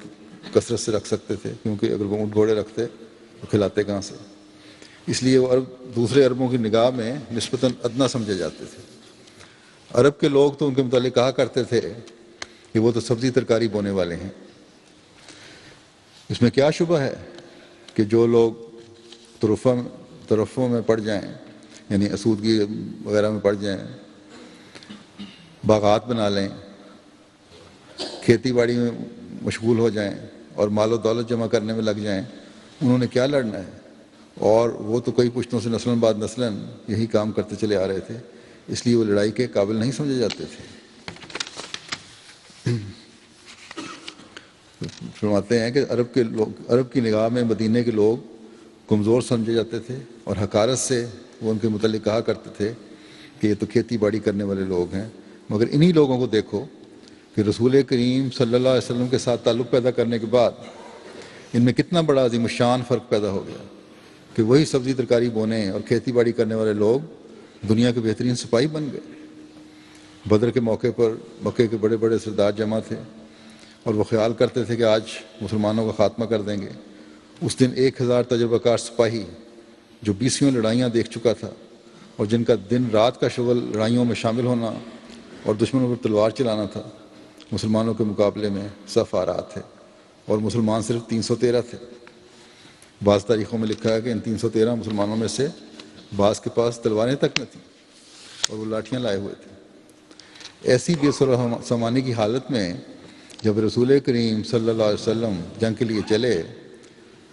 کثرت سے رکھ سکتے تھے، کیونکہ اگر وہ اونٹ گھوڑے رکھتے تو کھلاتے کہاں سے۔ اس لیے وہ عرب دوسرے عربوں کی نگاہ میں نسبتاً ادنا سمجھے جاتے تھے۔ عرب کے لوگ تو ان کے متعلق کہا کرتے تھے کہ وہ تو سبزی ترکاری بونے والے ہیں۔ اس میں کیا شبہ ہے کہ جو لوگ طرفوں میں پڑ جائیں، یعنی اسودگی وغیرہ میں پڑ جائیں، باغات بنا لیں، کھیتی باڑی میں مشغول ہو جائیں اور مال و دولت جمع کرنے میں لگ جائیں، انہوں نے کیا لڑنا ہے؟ اور وہ تو کئی پشتوں سے نسلاً بعد نسلاً یہی کام کرتے چلے آ رہے تھے، اس لیے وہ لڑائی کے قابل نہیں سمجھے جاتے تھے۔ فرماتے ہیں کہ عرب کی نگاہ میں مدینے کے لوگ کمزور سمجھے جاتے تھے، اور حقارت سے وہ ان کے متعلق کہا کرتے تھے کہ یہ تو کھیتی باڑی کرنے والے لوگ ہیں۔ مگر انہی لوگوں کو دیکھو کہ رسول کریم صلی اللہ علیہ وسلم کے ساتھ تعلق پیدا کرنے کے بعد ان میں کتنا بڑا عظیم الشان فرق پیدا ہو گیا کہ وہی سبزی ترکاری بونے اور کھیتی باڑی کرنے والے لوگ دنیا کے بہترین سپاہی بن گئے۔ بدر کے موقع پر مکے کے بڑے بڑے سردار جمع تھے اور وہ خیال کرتے تھے کہ آج مسلمانوں کا خاتمہ کر دیں گے۔ اس دن 1000 تجربہ کار سپاہی جو 20 لڑائیاں دیکھ چکا تھا اور جن کا دن رات کا شغل لڑائیوں میں شامل ہونا اور دشمنوں پر تلوار چلانا تھا، مسلمانوں کے مقابلے میں صف آ رہا تھے، اور مسلمان صرف 313 تھے۔ بعض تاریخوں میں لکھا ہے کہ ان 313 مسلمانوں میں سے بعض کے پاس تلواریں تک نہ تھیں اور وہ لاٹھیاں لائے ہوئے تھے۔ ایسی بے سر و سامانی کی حالت میں جب رسول کریم صلی اللہ علیہ وسلم جنگ کے لیے چلے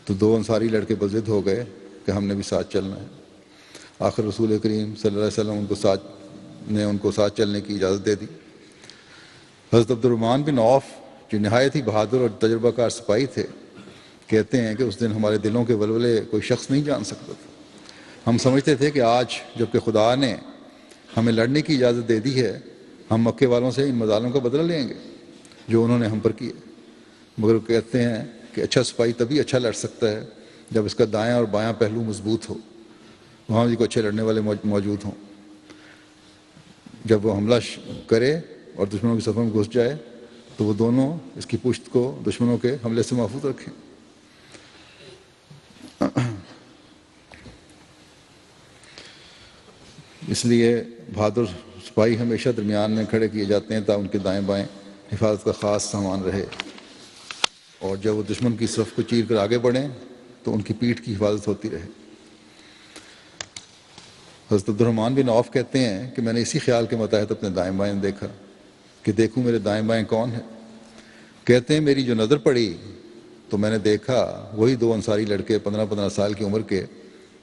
تو 2 انصاری لڑکے بضد ہو گئے کہ ہم نے بھی ساتھ چلنا ہے۔ آخر رسول کریم صلی اللہ علیہ وسلم نے ان کو ساتھ چلنے کی اجازت دے دی۔ حضرت عبد الرحمن بن عوف جو نہایت ہی بہادر اور تجربہ کار سپاہی تھے، کہتے ہیں کہ اس دن ہمارے دلوں کے ولولے کوئی شخص نہیں جان سکتا تھا۔ ہم سمجھتے تھے کہ آج جب کہ خدا نے ہمیں لڑنے کی اجازت دے دی ہے، ہم مکے والوں سے ان مظالم کا بدلہ لیں گے جو انہوں نے ہم پر کیے۔ مگر وہ کہتے ہیں کہ اچھا سپاہی تبھی اچھا لڑ سکتا ہے جب اس کا دایاں اور بایاں پہلو مضبوط ہو، وہاں بھی کو اچھے لڑنے والے موجود ہوں۔ جب وہ حملہ کرے اور دشمنوں کی صفوں میں گھس جائے تو وہ دونوں اس کی پشت کو دشمنوں کے حملے سے محفوظ رکھیں۔ اس لیے بہادر سپاہی ہمیشہ درمیان میں کھڑے کیے جاتے ہیں تاکہ ان کے دائیں بائیں حفاظت کا خاص سامان رہے، اور جب وہ دشمن کی صف کو چیر کر آگے بڑھیں تو ان کی پیٹھ کی حفاظت ہوتی رہے۔ حضرت عبد الرحمن بن عوف کہتے ہیں کہ میں نے اسی خیال کے متحد اپنے دائیں بائیں دیکھا کہ دیکھوں میرے دائیں بائیں کون ہے۔ کہتے ہیں میری جو نظر پڑی تو میں نے دیکھا وہی 2 انصاری لڑکے 15 سال کی عمر کے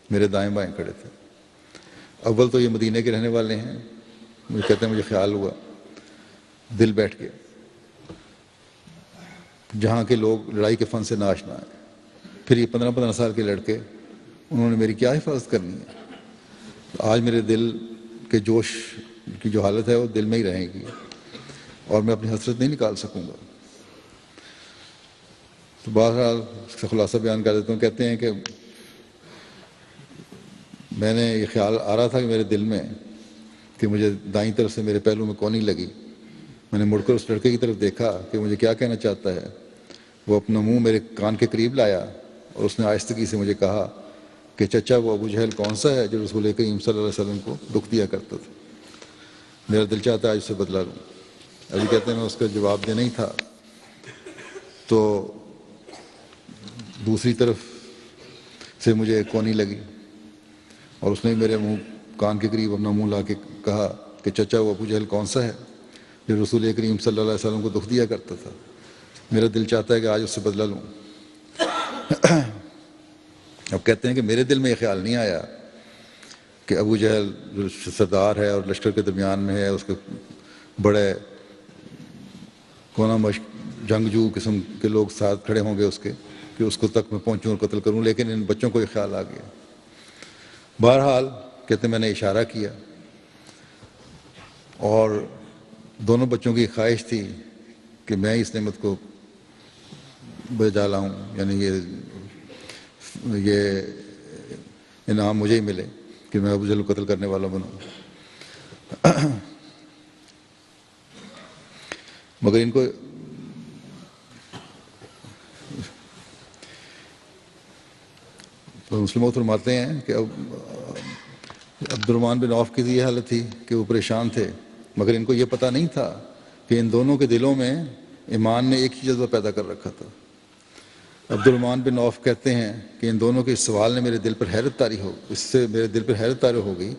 میرے دائیں بائیں کھڑے تھے۔ اول تو یہ مدینے کے رہنے والے ہیں، مجھے کہتے ہیں مجھے خیال ہوا، دل بیٹھ گیا، جہاں کے لوگ لڑائی کے فن سے ناشنا ہیں، پھر یہ 15 سال کے لڑکے، انہوں نے میری کیا حفاظت کرنی ہے؟ آج میرے دل کے جوش کی جو حالت ہے وہ دل میں ہی رہے گی اور میں اپنی حسرت نہیں نکال سکوں گا۔ تو بہرحال اس کا خلاصہ بیان کر دیتا ہوں۔ کہتے ہیں کہ میں نے یہ خیال آ رہا تھا کہ میرے دل میں کہ مجھے دائیں طرف سے میرے پہلو میں کونی لگی۔ میں نے مڑ کر اس لڑکے کی طرف دیکھا کہ مجھے کیا کہنا چاہتا ہے۔ وہ اپنا منہ میرے کان کے قریب لایا اور اس نے آہستگی سے مجھے کہا کہ چچا وہ ابو جہل کون سا ہے جو رسول کریم صلی اللہ علیہ وسلم کو دکھ دیا کرتا تھا؟ میرا دل چاہتا ہے آج اس سے بدلا لوں۔ ابھی کہتے ہیں میں اس کا جواب دے نہیں تھا تو دوسری طرف سے مجھے کونی لگی اور اس نے میرے منہ کان کے قریب اپنا منہ لا کے کہا کہ چچا وہ ابو جہل کون سا ہے جو رسول کریم صلی اللہ علیہ وسلم کو دکھ دیا کرتا تھا؟ میرا دل چاہتا ہے کہ آج اس سے بدلا لوں۔ اب کہتے ہیں کہ میرے دل میں یہ خیال نہیں آیا کہ ابو جہل جو سردار ہے اور لشکر کے درمیان میں ہے، اس کے بڑے کونا مشق جنگجو قسم کے لوگ ساتھ کھڑے ہوں گے اس کے، کہ اس کو تک میں پہنچوں اور قتل کروں، لیکن ان بچوں کو یہ خیال آ گیا۔ بہرحال کہتے ہیں میں نے اشارہ کیا اور دونوں بچوں کی خواہش تھی کہ میں اس نعمت کو بجا لاؤں، یعنی یہ انعام مجھے ہی ملے کہ میں ابو جہل کو قتل کرنے والا بنوں۔ مگر ان کو مسلموں فرماتے ہیں کہ عبد الرحمن بن عوف کی یہ حالت تھی کہ وہ پریشان تھے، مگر ان کو یہ پتہ نہیں تھا کہ ان دونوں کے دلوں میں ایمان نے ایک ہی جذبہ پیدا کر رکھا تھا۔ عبد الرحمن بن عوف کہتے ہیں کہ ان دونوں کے اس سوال نے میرے دل پر حیرت طاری ہو گئی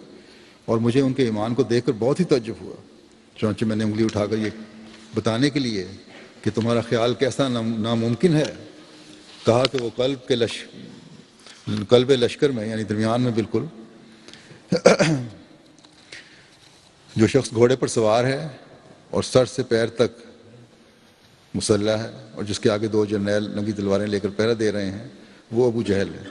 اور مجھے ان کے ایمان کو دیکھ کر بہت ہی تعجب ہوا۔ چنانچہ میں نے انگلی اٹھا کر یہ بتانے کے لیے کہ تمہارا خیال کیسا ناممکن ہے کہا کہ وہ قلب لشکر میں، یعنی درمیان میں بالکل، جو شخص گھوڑے پر سوار ہے اور سر سے پیر تک مسلح ہے اور جس کے آگے 2 جرنیل ننگی تلواریں لے کر پہرا دے رہے ہیں، وہ ابو جہل ہے۔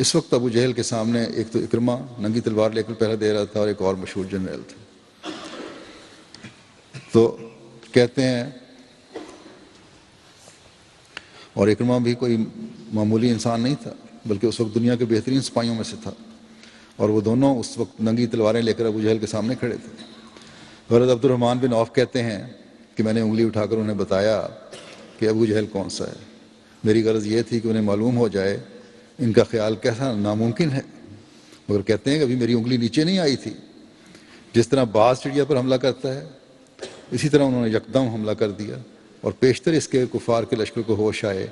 اس وقت ابو جہل کے سامنے ایک تو اکرمہ ننگی تلوار لے کر پہرا دے رہا تھا اور ایک اور مشہور جرنیل تھا۔ تو کہتے ہیں اور اکرمہ بھی کوئی معمولی انسان نہیں تھا، بلکہ اس وقت دنیا کے بہترین سپاہیوں میں سے تھا، اور وہ دونوں اس وقت ننگی تلواریں لے کر ابو جہل کے سامنے کھڑے تھے۔ حضرت عبد الرحمن بن عوف کہتے ہیں کہ میں نے انگلی اٹھا کر انہیں بتایا کہ ابو جہل کون سا ہے۔ میری غرض یہ تھی کہ انہیں معلوم ہو جائے ان کا خیال کیسا ناممکن ہے، مگر کہتے ہیں کہ ابھی میری انگلی نیچے نہیں آئی تھی۔ جس طرح باز چڑیا پر حملہ کرتا ہے اسی طرح انہوں نے یکدم حملہ کر دیا، اور پیشتر اس کے کفار کے لشکر کو ہوش آئے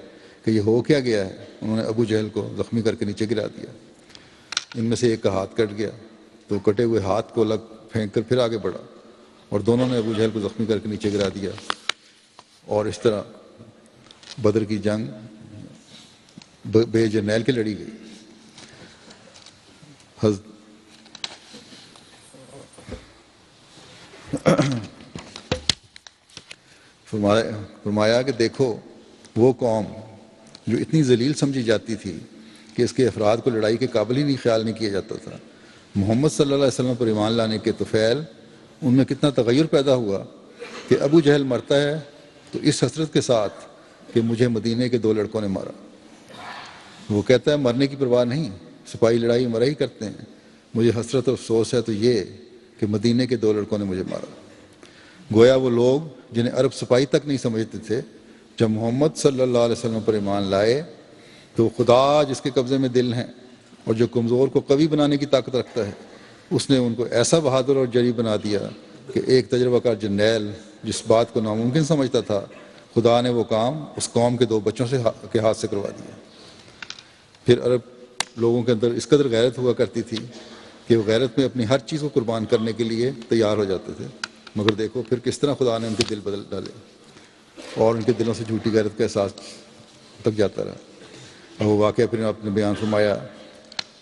کہ یہ ہو کیا گیا ہے، انہوں نے ابو جہل کو زخمی کر کے نیچے گرا دیا۔ ان میں سے ایک کا ہاتھ کٹ گیا تو کٹے ہوئے ہاتھ کو الگ پھینک کر پھر آگے بڑھا، اور دونوں نے ابو جہل کو زخمی کر کے نیچے گرا دیا، اور اس طرح بدر کی جنگ بے جرنیل کے لڑی گئی۔ فرمایا کہ دیکھو وہ قوم جو اتنی ذلیل سمجھی جاتی تھی کہ اس کے افراد کو لڑائی کے قابل ہی نہیں خیال نہیں کیا جاتا تھا، محمد صلی اللہ علیہ وسلم پر ایمان لانے کے طفیل ان میں کتنا تغیر پیدا ہوا کہ ابو جہل مرتا ہے تو اس حسرت کے ساتھ کہ مجھے مدینے کے 2 لڑکوں نے مارا۔ وہ کہتا ہے مرنے کی پرواہ نہیں، سپاہی لڑائی مرا ہی کرتے ہیں، مجھے حسرت اور افسوس ہے تو یہ کہ مدینے کے 2 لڑکوں نے مجھے مارا۔ گویا وہ لوگ جنہیں عرب سپاہی تک نہیں سمجھتے تھے، جب محمد صلی اللہ علیہ وسلم پر ایمان لائے تو خدا جس کے قبضے میں دل ہیں اور جو کمزور کو قوی بنانے کی طاقت رکھتا ہے، اس نے ان کو ایسا بہادر اور جری بنا دیا کہ ایک تجربہ کار جرنیل جس بات کو ناممکن سمجھتا تھا، خدا نے وہ کام اس قوم کے 2 بچوں کے ہاتھ سے کروا دیا۔ پھر عرب لوگوں کے اندر اس قدر غیرت ہوا کرتی تھی کہ وہ غیرت میں اپنی ہر چیز کو قربان کرنے کے لیے تیار ہو جاتے تھے، مگر دیکھو پھر کس طرح خدا نے ان کے دل بدل ڈالے اور ان کے دلوں سے جھوٹی غیرت کا احساس تک جاتا رہا۔ اور وہ واقعہ پھر آپ نے بیان فرمایا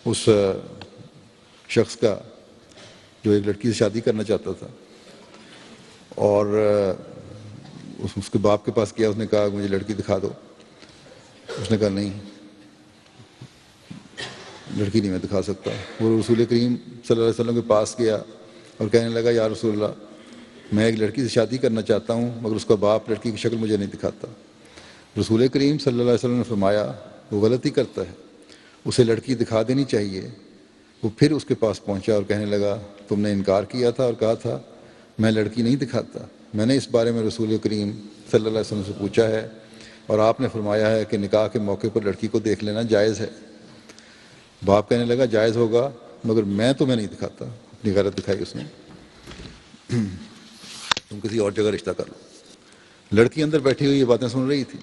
اس شخص کا جو ایک لڑکی سے شادی کرنا چاہتا تھا، اور اس کے باپ کے پاس گیا، اس نے کہا مجھے لڑکی دکھا دو، اس نے کہا نہیں لڑکی نہیں میں دکھا سکتا۔ وہ رسول کریم صلی اللہ علیہ وسلم کے پاس گیا اور کہنے لگا یا رسول اللہ میں ایک لڑکی سے شادی کرنا چاہتا ہوں مگر اس کا باپ لڑکی کی شکل مجھے نہیں دکھاتا۔ رسول کریم صلی اللہ علیہ وسلم نے فرمایا وہ غلطی کرتا ہے، اسے لڑکی دکھا دینی چاہیے۔ وہ پھر اس کے پاس پہنچا اور کہنے لگا تم نے انکار کیا تھا اور کہا تھا میں لڑکی نہیں دکھاتا، میں نے اس بارے میں رسول کریم صلی اللہ علیہ وسلم سے پوچھا ہے اور آپ نے فرمایا ہے کہ نکاح کے موقع پر لڑکی کو دیکھ لینا جائز ہے۔ باپ کہنے لگا جائز ہوگا مگر میں تمہیں نہیں دکھاتا۔ اپنی غیرت دکھائی اس نے، تم کسی اور جگہ رشتہ کر لو۔ لڑکی اندر بیٹھی ہوئی یہ باتیں سن رہی تھی،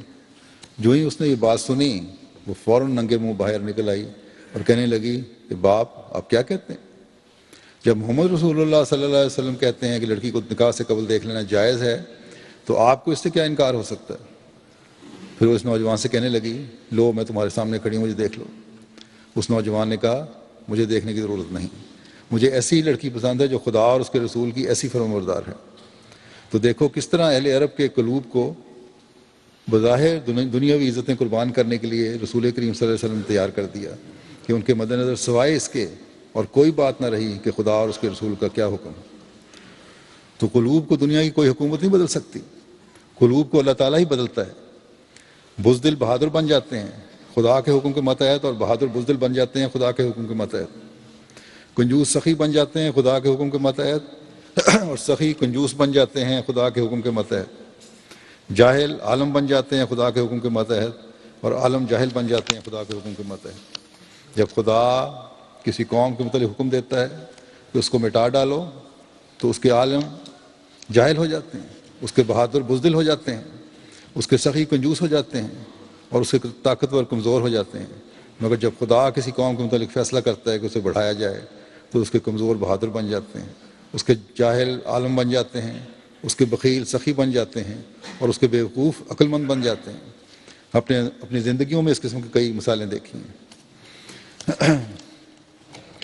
جو ہی اس نے یہ بات سنی وہ فوراً ننگے منہ باہر نکل آئی اور کہنے لگی کہ باپ آپ کیا کہتے ہیں؟ جب محمد رسول اللہ صلی اللہ علیہ وسلم کہتے ہیں کہ لڑکی کو نکاح سے قبل دیکھ لینا جائز ہے تو آپ کو اس سے کیا انکار ہو سکتا ہے؟ پھر وہ اس نوجوان سے کہنے لگی لو میں تمہارے سامنے کھڑی ہوں، مجھے دیکھ لو۔ اس نوجوان نے کہا مجھے دیکھنے کی ضرورت نہیں، مجھے ایسی لڑکی پسند ہے جو خدا اور اس کے رسول کی ایسی فرمانبردار ہے۔ تو دیکھو کس طرح اہل عرب کے قلوب کو بظاہر دنیاوی عزتیں قربان کرنے کے لیے رسول کریم صلی اللہ علیہ وسلم نے تیار کر دیا کہ ان کے مد نظر سوائے اس کے اور کوئی بات نہ رہی کہ خدا اور اس کے رسول کا کیا حکم۔ تو قلوب کو دنیا کی کوئی حکومت نہیں بدل سکتی، قلوب کو اللہ تعالیٰ ہی بدلتا ہے۔ بزدل بہادر بن جاتے ہیں خدا کے حکم کے ماتحت، اور بہادر بزدل بن جاتے ہیں خدا کے حکم کے ماتحت۔ کنجوس سخی بن جاتے ہیں خدا کے حکم کے ماتحت، اور سخی کنجوس بن جاتے ہیں خدا کے حکم کے ماتحت۔ جاہل عالم بن جاتے ہیں خدا کے حکم کے ماتحت، اور عالم جاہل بن جاتے ہیں خدا کے حکم کے ماتحت۔ جب خدا کسی قوم کے متعلق حکم دیتا ہے کہ اس کو مٹا ڈالو، تو اس کے عالم جاہل ہو جاتے ہیں، اس کے بہادر بزدل ہو جاتے ہیں، اس کے سخی کنجوس ہو جاتے ہیں، اور اس کے طاقتور کمزور ہو جاتے ہیں۔ مگر جب خدا کسی قوم کے متعلق فیصلہ کرتا ہے کہ اسے بڑھایا جائے، تو اس کے کمزور بہادر بن جاتے ہیں، اس کے جاہل عالم بن جاتے ہیں، اس کے بخیل سخی بن جاتے ہیں، اور اس کے بیوقوف عقل مند بن جاتے ہیں۔ اپنی زندگیوں میں اس قسم کی کئی مثالیں دیکھی ہیں۔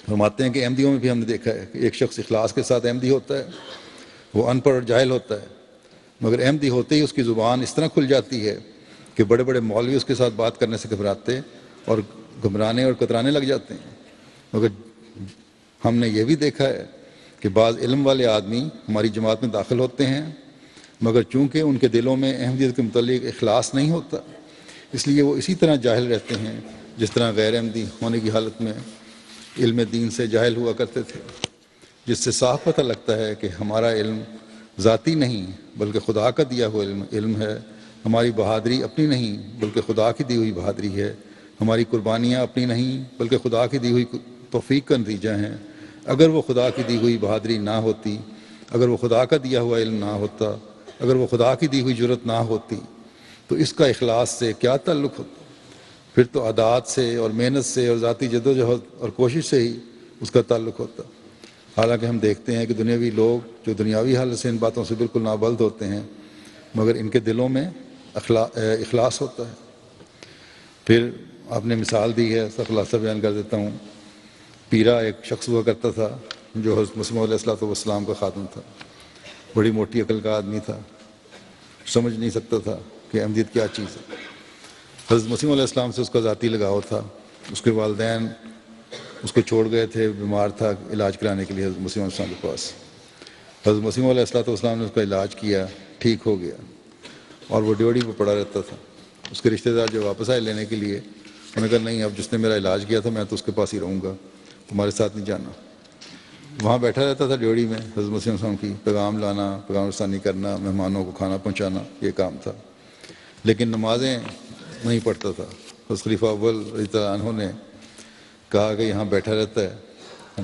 فرماتے ہیں کہ احمدیوں میں بھی ہم نے دیکھا ہے کہ ایک شخص اخلاص کے ساتھ احمدی ہوتا ہے، وہ ان پڑھ اور جاہل ہوتا ہے، مگر احمدی ہوتے ہی اس کی زبان اس طرح کھل جاتی ہے کہ بڑے بڑے مولوی اس کے ساتھ بات کرنے سے گھبراتے اور گھبرانے اور کترانے لگ جاتے ہیں۔ مگر ہم نے یہ بھی دیکھا ہے کہ بعض علم والے آدمی ہماری جماعت میں داخل ہوتے ہیں، مگر چونکہ ان کے دلوں میں احمدیت کے متعلق اخلاص نہیں ہوتا، اس لیے وہ اسی طرح جاہل رہتے ہیں جس طرح غیر احمدی ہونے کی حالت میں علم دین سے جاہل ہوا کرتے تھے، جس سے صاف پتہ لگتا ہے کہ ہمارا علم ذاتی نہیں بلکہ خدا کا دیا ہوا علم ہے، ہماری بہادری اپنی نہیں بلکہ خدا کی دی ہوئی بہادری ہے، ہماری قربانیاں اپنی نہیں بلکہ خدا کی دی ہوئی توفیق کا نتیجہ ہیں۔ اگر وہ خدا کی دی ہوئی بہادری نہ ہوتی، اگر وہ خدا کا دیا ہوا علم نہ ہوتا، اگر وہ خدا کی دی ہوئی جرت نہ ہوتی، تو اس کا اخلاص سے کیا تعلق ہوتا؟ پھر تو عادات سے اور محنت سے اور ذاتی جدوجہد اور کوشش سے ہی اس کا تعلق ہوتا۔ حالانکہ ہم دیکھتے ہیں کہ دنیاوی لوگ جو دنیاوی حالت سے ان باتوں سے بالکل نابلد ہوتے ہیں، مگر ان کے دلوں میں اخلاص ہوتا ہے۔ پھر آپ نے مثال دی ہے، اس کا خلاصہ بیان کر دیتا ہوں۔ پیرا ایک شخص ہوا کرتا تھا جو حضرت مسیح علیہ الصلوۃ والسلام کا خادم تھا، بڑی موٹی عقل کا آدمی تھا، سمجھ نہیں سکتا تھا کہ احمدیت کیا چیز ہے۔ حضرت مسیح علیہ السلام سے اس کا ذاتی لگاؤ تھا، اس کے والدین اس کو چھوڑ گئے تھے، بیمار تھا، علاج کرانے کے لیے حضرت مسیح علیہ السلام کے پاس۔ حضرت مسیح علیہ السلام نے اس کا علاج کیا، ٹھیک ہو گیا، اور وہ ڈیوڑی پہ پڑا رہتا تھا۔ اس کے رشتہ دار جو واپس آئے لینے کے لیے، انہوں نے کہا نہیں، اب جس نے میرا علاج کیا تھا میں تو اس کے پاس ہی رہوں گا، تمہارے ساتھ نہیں جانا۔ وہاں بیٹھا رہتا تھا ڈیوڑی میں، حضرت مسیح علیہ السلام کی پیغام لانا، پیغام رسانی کرنا، مہمانوں کو کھانا پہنچانا، یہ کام تھا، لیکن نمازیں نہیں پڑھتا تھا۔ حضرت خلیفہ اول رضی اللہ عنہ نے کہا کہ یہاں بیٹھا رہتا ہے،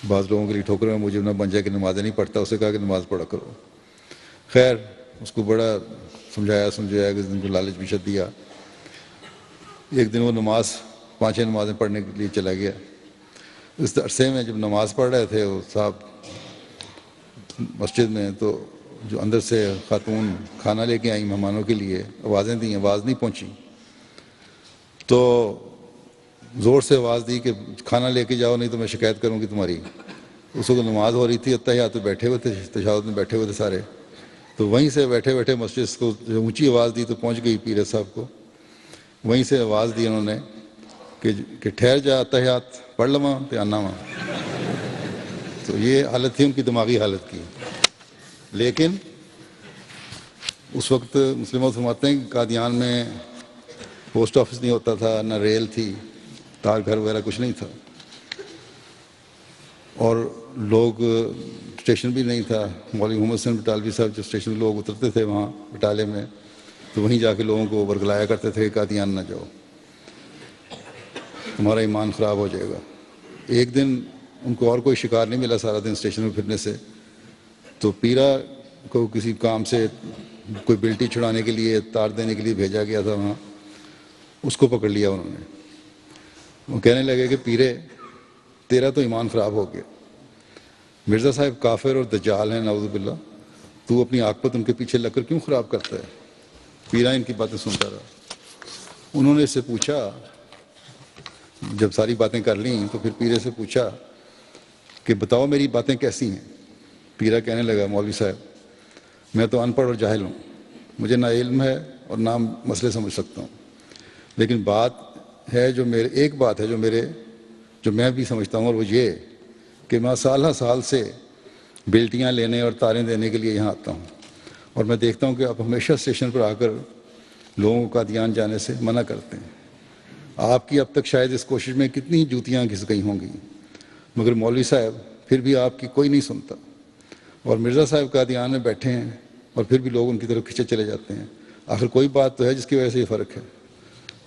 بعض لوگوں کے لیے ٹھوکر میں مجھے نہ بن جائے کہ نمازیں نہیں پڑھتا، اسے کہا کہ نماز پڑھا کرو۔ خیر اس کو بڑا سمجھایا کہ اس دن کو لالچ بھی شد دیا۔ ایک دن وہ نماز 5 نمازیں پڑھنے کے لیے چلا گیا۔ اس عرصے میں جب نماز پڑھ رہے تھے وہ صاحب مسجد میں، تو جو اندر سے خاتون کھانا لے کے آئیں مہمانوں کے لیے، آوازیں دیں، آواز نہیں پہنچی، تو زور سے آواز دی کہ کھانا لے کے جاؤ نہیں تو میں شکایت کروں گی تمہاری۔ اس وقت نماز ہو رہی تھی، اتحیات تو بیٹھے ہوئے تھے، تشہد میں بیٹھے ہوئے تھے سارے، تو وہیں سے بیٹھے بیٹھے مسجد کو جو اونچی آواز دی تو پہنچ گئی پیر صاحب کو۔ وہیں سے آواز دی انہوں نے کہ ٹھہر جا، اتحیات پڑھ لواں تے آنا وہاں۔ تو یہ حالت تھی ان کی دماغی حالت کی۔ لیکن اس وقت مسلموں فرماتے ہیں کہ قادیان میں پوسٹ آفس نہیں ہوتا تھا، نہ ریل تھی، تار گھر وغیرہ کچھ نہیں تھا، اور لوگ اسٹیشن بھی نہیں تھا۔ مولوی محمد حسین بٹالوی صاحب جو اسٹیشن میں لوگ اترتے تھے وہاں بٹالے میں، تو وہیں جا کے لوگوں کو ورگلایا کرتے تھے کہ قادیان نہ جاؤ، تمہارا ایمان خراب ہو جائے گا۔ ایک دن ان کو اور کوئی شکار نہیں ملا سارا دن اسٹیشن میں پھرنے سے، تو پیرا کو کسی کام سے کوئی بلٹی چھڑانے کے لیے، تار دینے کے لیے بھیجا گیا تھا وہاں، اس کو پکڑ لیا انہوں نے۔ وہ کہنے لگے کہ پیرے تیرا تو ایمان خراب ہو گیا، مرزا صاحب کافر اور دجال ہیں نعوذ باللہ، تو اپنی عاقبت ان کے پیچھے لگ کر کیوں خراب کرتا ہے؟ پیرا ان کی باتیں سنتا رہا۔ انہوں نے اس سے پوچھا جب ساری باتیں کر لیں تو پھر پیرے سے پوچھا کہ بتاؤ میری باتیں کیسی ہیں. پیرا کہنے لگا مولوی صاحب میں تو ان پڑھ اور جاہل ہوں, مجھے نہ علم ہے اور نہ مسئلے سمجھ سکتا ہوں, لیکن ایک بات ہے جو میں بھی سمجھتا ہوں, اور وہ یہ کہ میں سال سے بیلٹیاں لینے اور تاریں دینے کے لیے یہاں آتا ہوں, اور میں دیکھتا ہوں کہ آپ ہمیشہ اسٹیشن پر آ کر لوگوں کو قادیان جانے سے منع کرتے ہیں. آپ کی اب تک شاید اس کوشش میں کتنی جوتیاں گھس گئی ہوں گی, مگر مولوی صاحب پھر بھی آپ کی کوئی نہیں سنتا, اور مرزا صاحب قادیان میں بیٹھے ہیں اور پھر بھی لوگ ان کی طرف کھینچے چلے جاتے ہیں. آخر کوئی بات تو ہے جس کی وجہ سے یہ فرق ہے.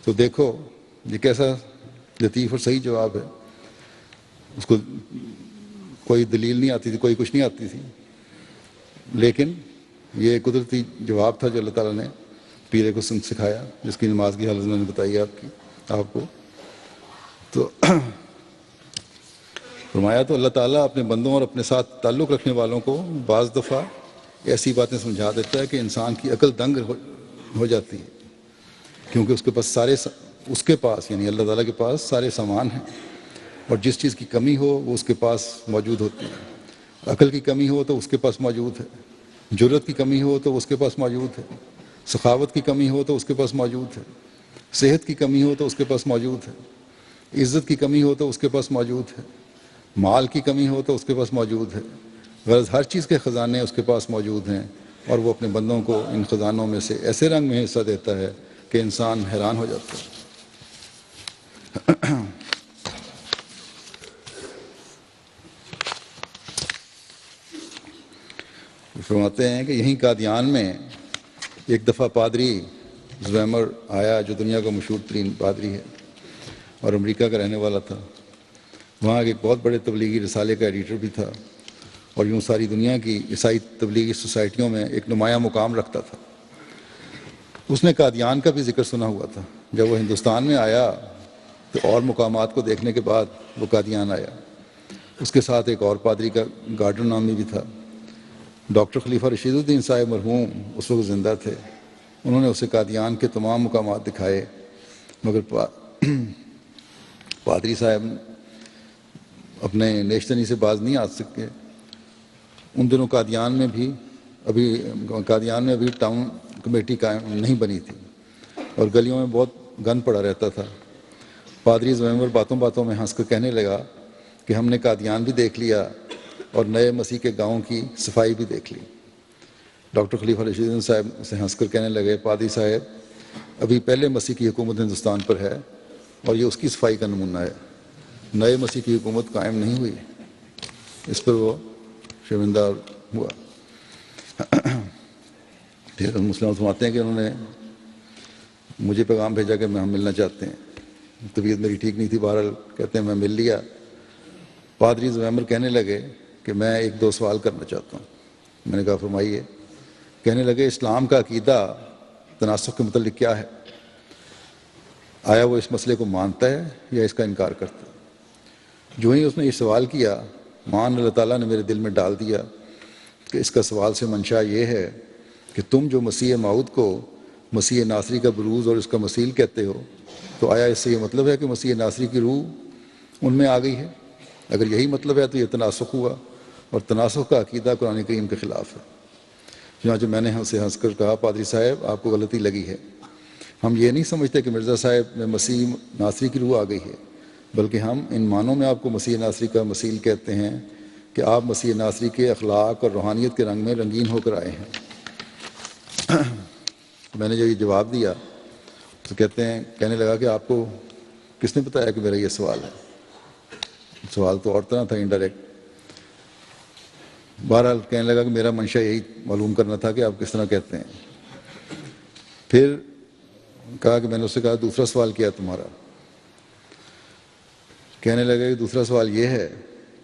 تو دیکھو یہ کیسا لطیف اور صحیح جواب ہے. اس کو کوئی دلیل نہیں آتی تھی, کوئی کچھ نہیں آتی تھی, لیکن یہ قدرتی جواب تھا جو اللہ تعالیٰ نے پیرے کو سکھایا, جس کی نماز کی حالت میں نے بتائی آپ کو. تو فرمایا تو اللہ تعالیٰ اپنے بندوں اور اپنے ساتھ تعلق رکھنے والوں کو بعض دفعہ ایسی باتیں سمجھا دیتا ہے کہ انسان کی عقل دنگ ہو جاتی ہے, کیونکہ اس کے پاس یعنی اللہ تعالیٰ کے پاس سارے سامان ہیں, اور جس چیز کی کمی ہو وہ اس کے پاس موجود ہوتی ہے. عقل کی کمی ہو تو اس کے پاس موجود ہے, جرت کی کمی ہو تو اس کے پاس موجود ہے, سخاوت کی کمی ہو تو اس کے پاس موجود ہے, صحت کی کمی ہو تو اس کے پاس موجود ہے, عزت کی کمی ہو تو اس کے پاس موجود ہے, مال کی کمی ہو تو اس کے پاس موجود ہے. غرض ہر چیز کے خزانے اس کے پاس موجود ہیں, اور وہ اپنے بندوں کو ان خزانوں میں سے ایسے رنگ میں حصہ دیتا ہے کہ انسان حیران ہو جاتا ہے. فرماتے ہیں کہ یہیں قادیان میں ایک دفعہ پادری زویمر آیا, جو دنیا کا مشہور ترین پادری ہے اور امریکہ کا رہنے والا تھا. وہاں ایک بہت بڑے تبلیغی رسالے کا ایڈیٹر بھی تھا, اور یوں ساری دنیا کی عیسائی تبلیغی سوسائٹیوں میں ایک نمایاں مقام رکھتا تھا. اس نے قادیان کا بھی ذکر سنا ہوا تھا. جب وہ ہندوستان میں آیا تو اور مقامات کو دیکھنے کے بعد وہ قادیان آیا. اس کے ساتھ ایک اور پادری کا گارڈر نامی بھی تھا. ڈاکٹر خلیفہ رشید الدین صاحب مرحوم اس وقت زندہ تھے. انہوں نے اسے قادیان کے تمام مقامات دکھائے, مگر پادری صاحب اپنے نیشتنی سے باز نہیں آ سکے. ان دنوں قادیان میں ابھی ٹاؤن کمیٹی قائم نہیں بنی تھی, اور گلیوں میں بہت گند پڑا رہتا تھا. پادری زویمر باتوں باتوں میں ہنس کر کہنے لگا کہ ہم نے قادیان بھی دیکھ لیا اور نئے مسیح کے گاؤں کی صفائی بھی دیکھ لی. ڈاکٹر خلیفہ رشید صاحب سے ہنس کر کہنے لگے, پادری صاحب ابھی پہلے مسیح کی حکومت ہندوستان پر ہے, اور یہ اس کی صفائی کا نمونہ ہے. نئے مسیح کی حکومت قائم نہیں ہوئی. اس پر وہ شرمندہ ہوا. پھر مسلم فرماتے ہیں کہ انہوں نے مجھے پیغام بھیجا کہ ہم ملنا چاہتے ہیں. طبیعت میری ٹھیک نہیں تھی, بہرحال کہتے ہیں میں مل لیا. پادری زویمر کہنے لگے کہ میں 1-2 سوال کرنا چاہتا ہوں. میں نے کہا فرمائیے. کہنے لگے اسلام کا عقیدہ تناسخ کے متعلق کیا ہے؟ آیا وہ اس مسئلے کو مانتا ہے یا اس کا انکار کرتا ہے؟ جو ہی اس نے یہ سوال کیا, اللہ تعالیٰ نے میرے دل میں ڈال دیا کہ اس کا سوال سے منشا یہ ہے کہ تم جو مسیح موعود کو مسیح ناصری کا بروز اور اس کا مثیل کہتے ہو, تو آیا اس سے یہ مطلب ہے کہ مسیح ناصری کی روح ان میں آ گئی ہے؟ اگر یہی مطلب ہے تو یہ تناسخ ہوا, اور تناسخ کا عقیدہ قرآن کریم کے خلاف ہے. چنانچہ میں نے اسے ہنس کر کہا, پادری صاحب آپ کو غلطی لگی ہے. ہم یہ نہیں سمجھتے کہ مرزا صاحب میں مسیح ناصری کی روح آ گئی ہے, بلکہ ہم ان معنوں میں آپ کو مسیح ناصری کا مثیل کہتے ہیں کہ آپ مسیح ناصری کے اخلاق اور روحانیت کے رنگ میں رنگین ہو کر آئے ہیں. میں نے جو یہ جواب دیا تو کہنے لگا کہ آپ کو کس نے بتایا کہ میرا یہ سوال ہے؟ سوال تو اور طرح تھا, انڈائریکٹ. بہرحال کہنے لگا کہ میرا منشا یہی معلوم کرنا تھا کہ آپ کس طرح کہتے ہیں. پھر کہا کہ میں نے اس سے کہا دوسرا سوال کیا تمہارا؟ کہنے لگا کہ دوسرا سوال یہ ہے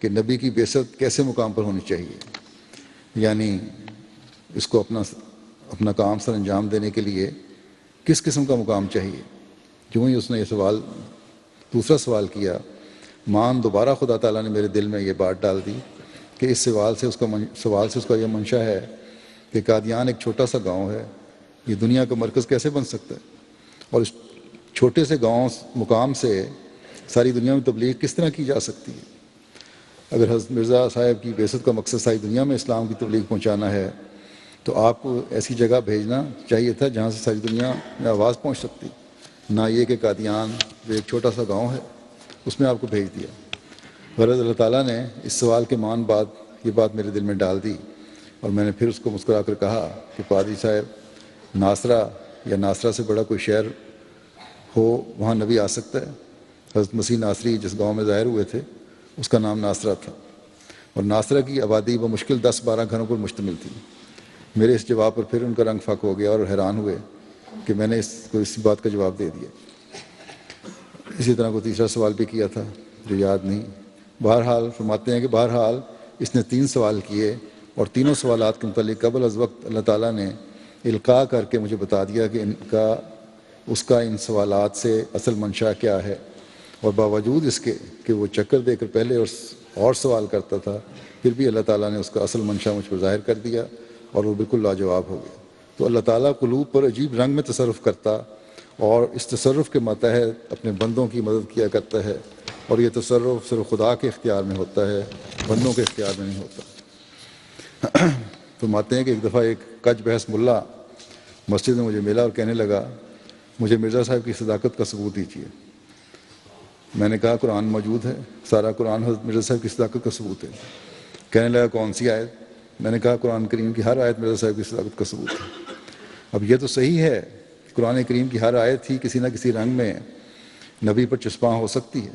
کہ نبی کی بعثت کیسے مقام پر ہونی چاہیے, یعنی اس کو اپنا کام سر انجام دینے کے لیے کس قسم کا مقام چاہیے. جو ہی اس نے یہ دوسرا سوال کیا, دوبارہ خدا تعالیٰ نے میرے دل میں یہ بات ڈال دی کہ اس سوال سے اس کا یہ منشا ہے کہ قادیان ایک چھوٹا سا گاؤں ہے, یہ دنیا کا مرکز کیسے بن سکتا ہے, اور اس چھوٹے سے گاؤں مقام سے ساری دنیا میں تبلیغ کس طرح کی جا سکتی ہے؟ اگر حضرت مرزا صاحب کی بعثت کا مقصد ساری دنیا میں اسلام کی تبلیغ پہنچانا ہے تو آپ کو ایسی جگہ بھیجنا چاہیے تھا جہاں سے ساری دنیا میں آواز پہنچ سکتی، نہ یہ کہ قادیان جو ایک چھوٹا سا گاؤں ہے اس میں آپ کو بھیج دیا۔ غرض اللہ تعالیٰ نے اس سوال کے بعد یہ بات میرے دل میں ڈال دی، اور میں نے پھر اس کو مسکرا کر کہا کہ پادری صاحب، ناصرہ یا ناصرہ سے بڑا کوئی شہر ہو وہاں نبی آ سکتا ہے؟ حضرت مسیح ناصری جس گاؤں میں ظاہر ہوئے تھے اس کا نام ناصرہ تھا، اور ناصرہ کی آبادی بمشکل 10-12 گھروں پر مشتمل تھی۔ میرے اس جواب پر پھر ان کا رنگ پھک ہو گیا اور حیران ہوئے کہ میں نے اسی بات کا جواب دے دیا۔ اسی طرح کو تیسرا سوال بھی کیا تھا جو یاد نہیں۔ بہرحال فرماتے ہیں کہ بہرحال اس نے 3 سوال کیے، اور تینوں سوالات کے متعلق قبل از وقت اللہ تعالیٰ نے القاء کر کے مجھے بتا دیا کہ اس کا ان سوالات سے اصل منشا کیا ہے، اور باوجود اس کے کہ وہ چکر دے کر پہلے اور سوال کرتا تھا، پھر بھی اللہ تعالیٰ نے اس کا اصل منشا مجھ پر ظاہر کر دیا اور وہ بالکل لاجواب ہو گیا۔ تو اللہ تعالیٰ قلوب پر عجیب رنگ میں تصرف کرتا، اور اس تصرف کے ماتحت اپنے بندوں کی مدد کیا کرتا ہے، اور یہ تصرف صرف خدا کے اختیار میں ہوتا ہے، بندوں کے اختیار میں نہیں ہوتا۔ فرماتے ہیں کہ ایک دفعہ ایک کج بحث ملا مسجد میں مجھے ملا اور کہنے لگا، مجھے مرزا صاحب کی صداقت کا ثبوت دیجیے۔ میں نے کہا قرآن موجود ہے، سارا قرآن حضرت مرزا صاحب کی صداقت کا ثبوت ہے۔ کہنے لگا کون سی آیت؟ میں نے کہا قرآن کریم کی ہر آیت مرزا صاحب کی صداقت کا ثبوت ہے۔ اب یہ تو صحیح ہے، قرآن کریم کی ہر آیت ہی کسی نہ کسی رنگ میں نبی پر چسپاں ہو سکتی ہے،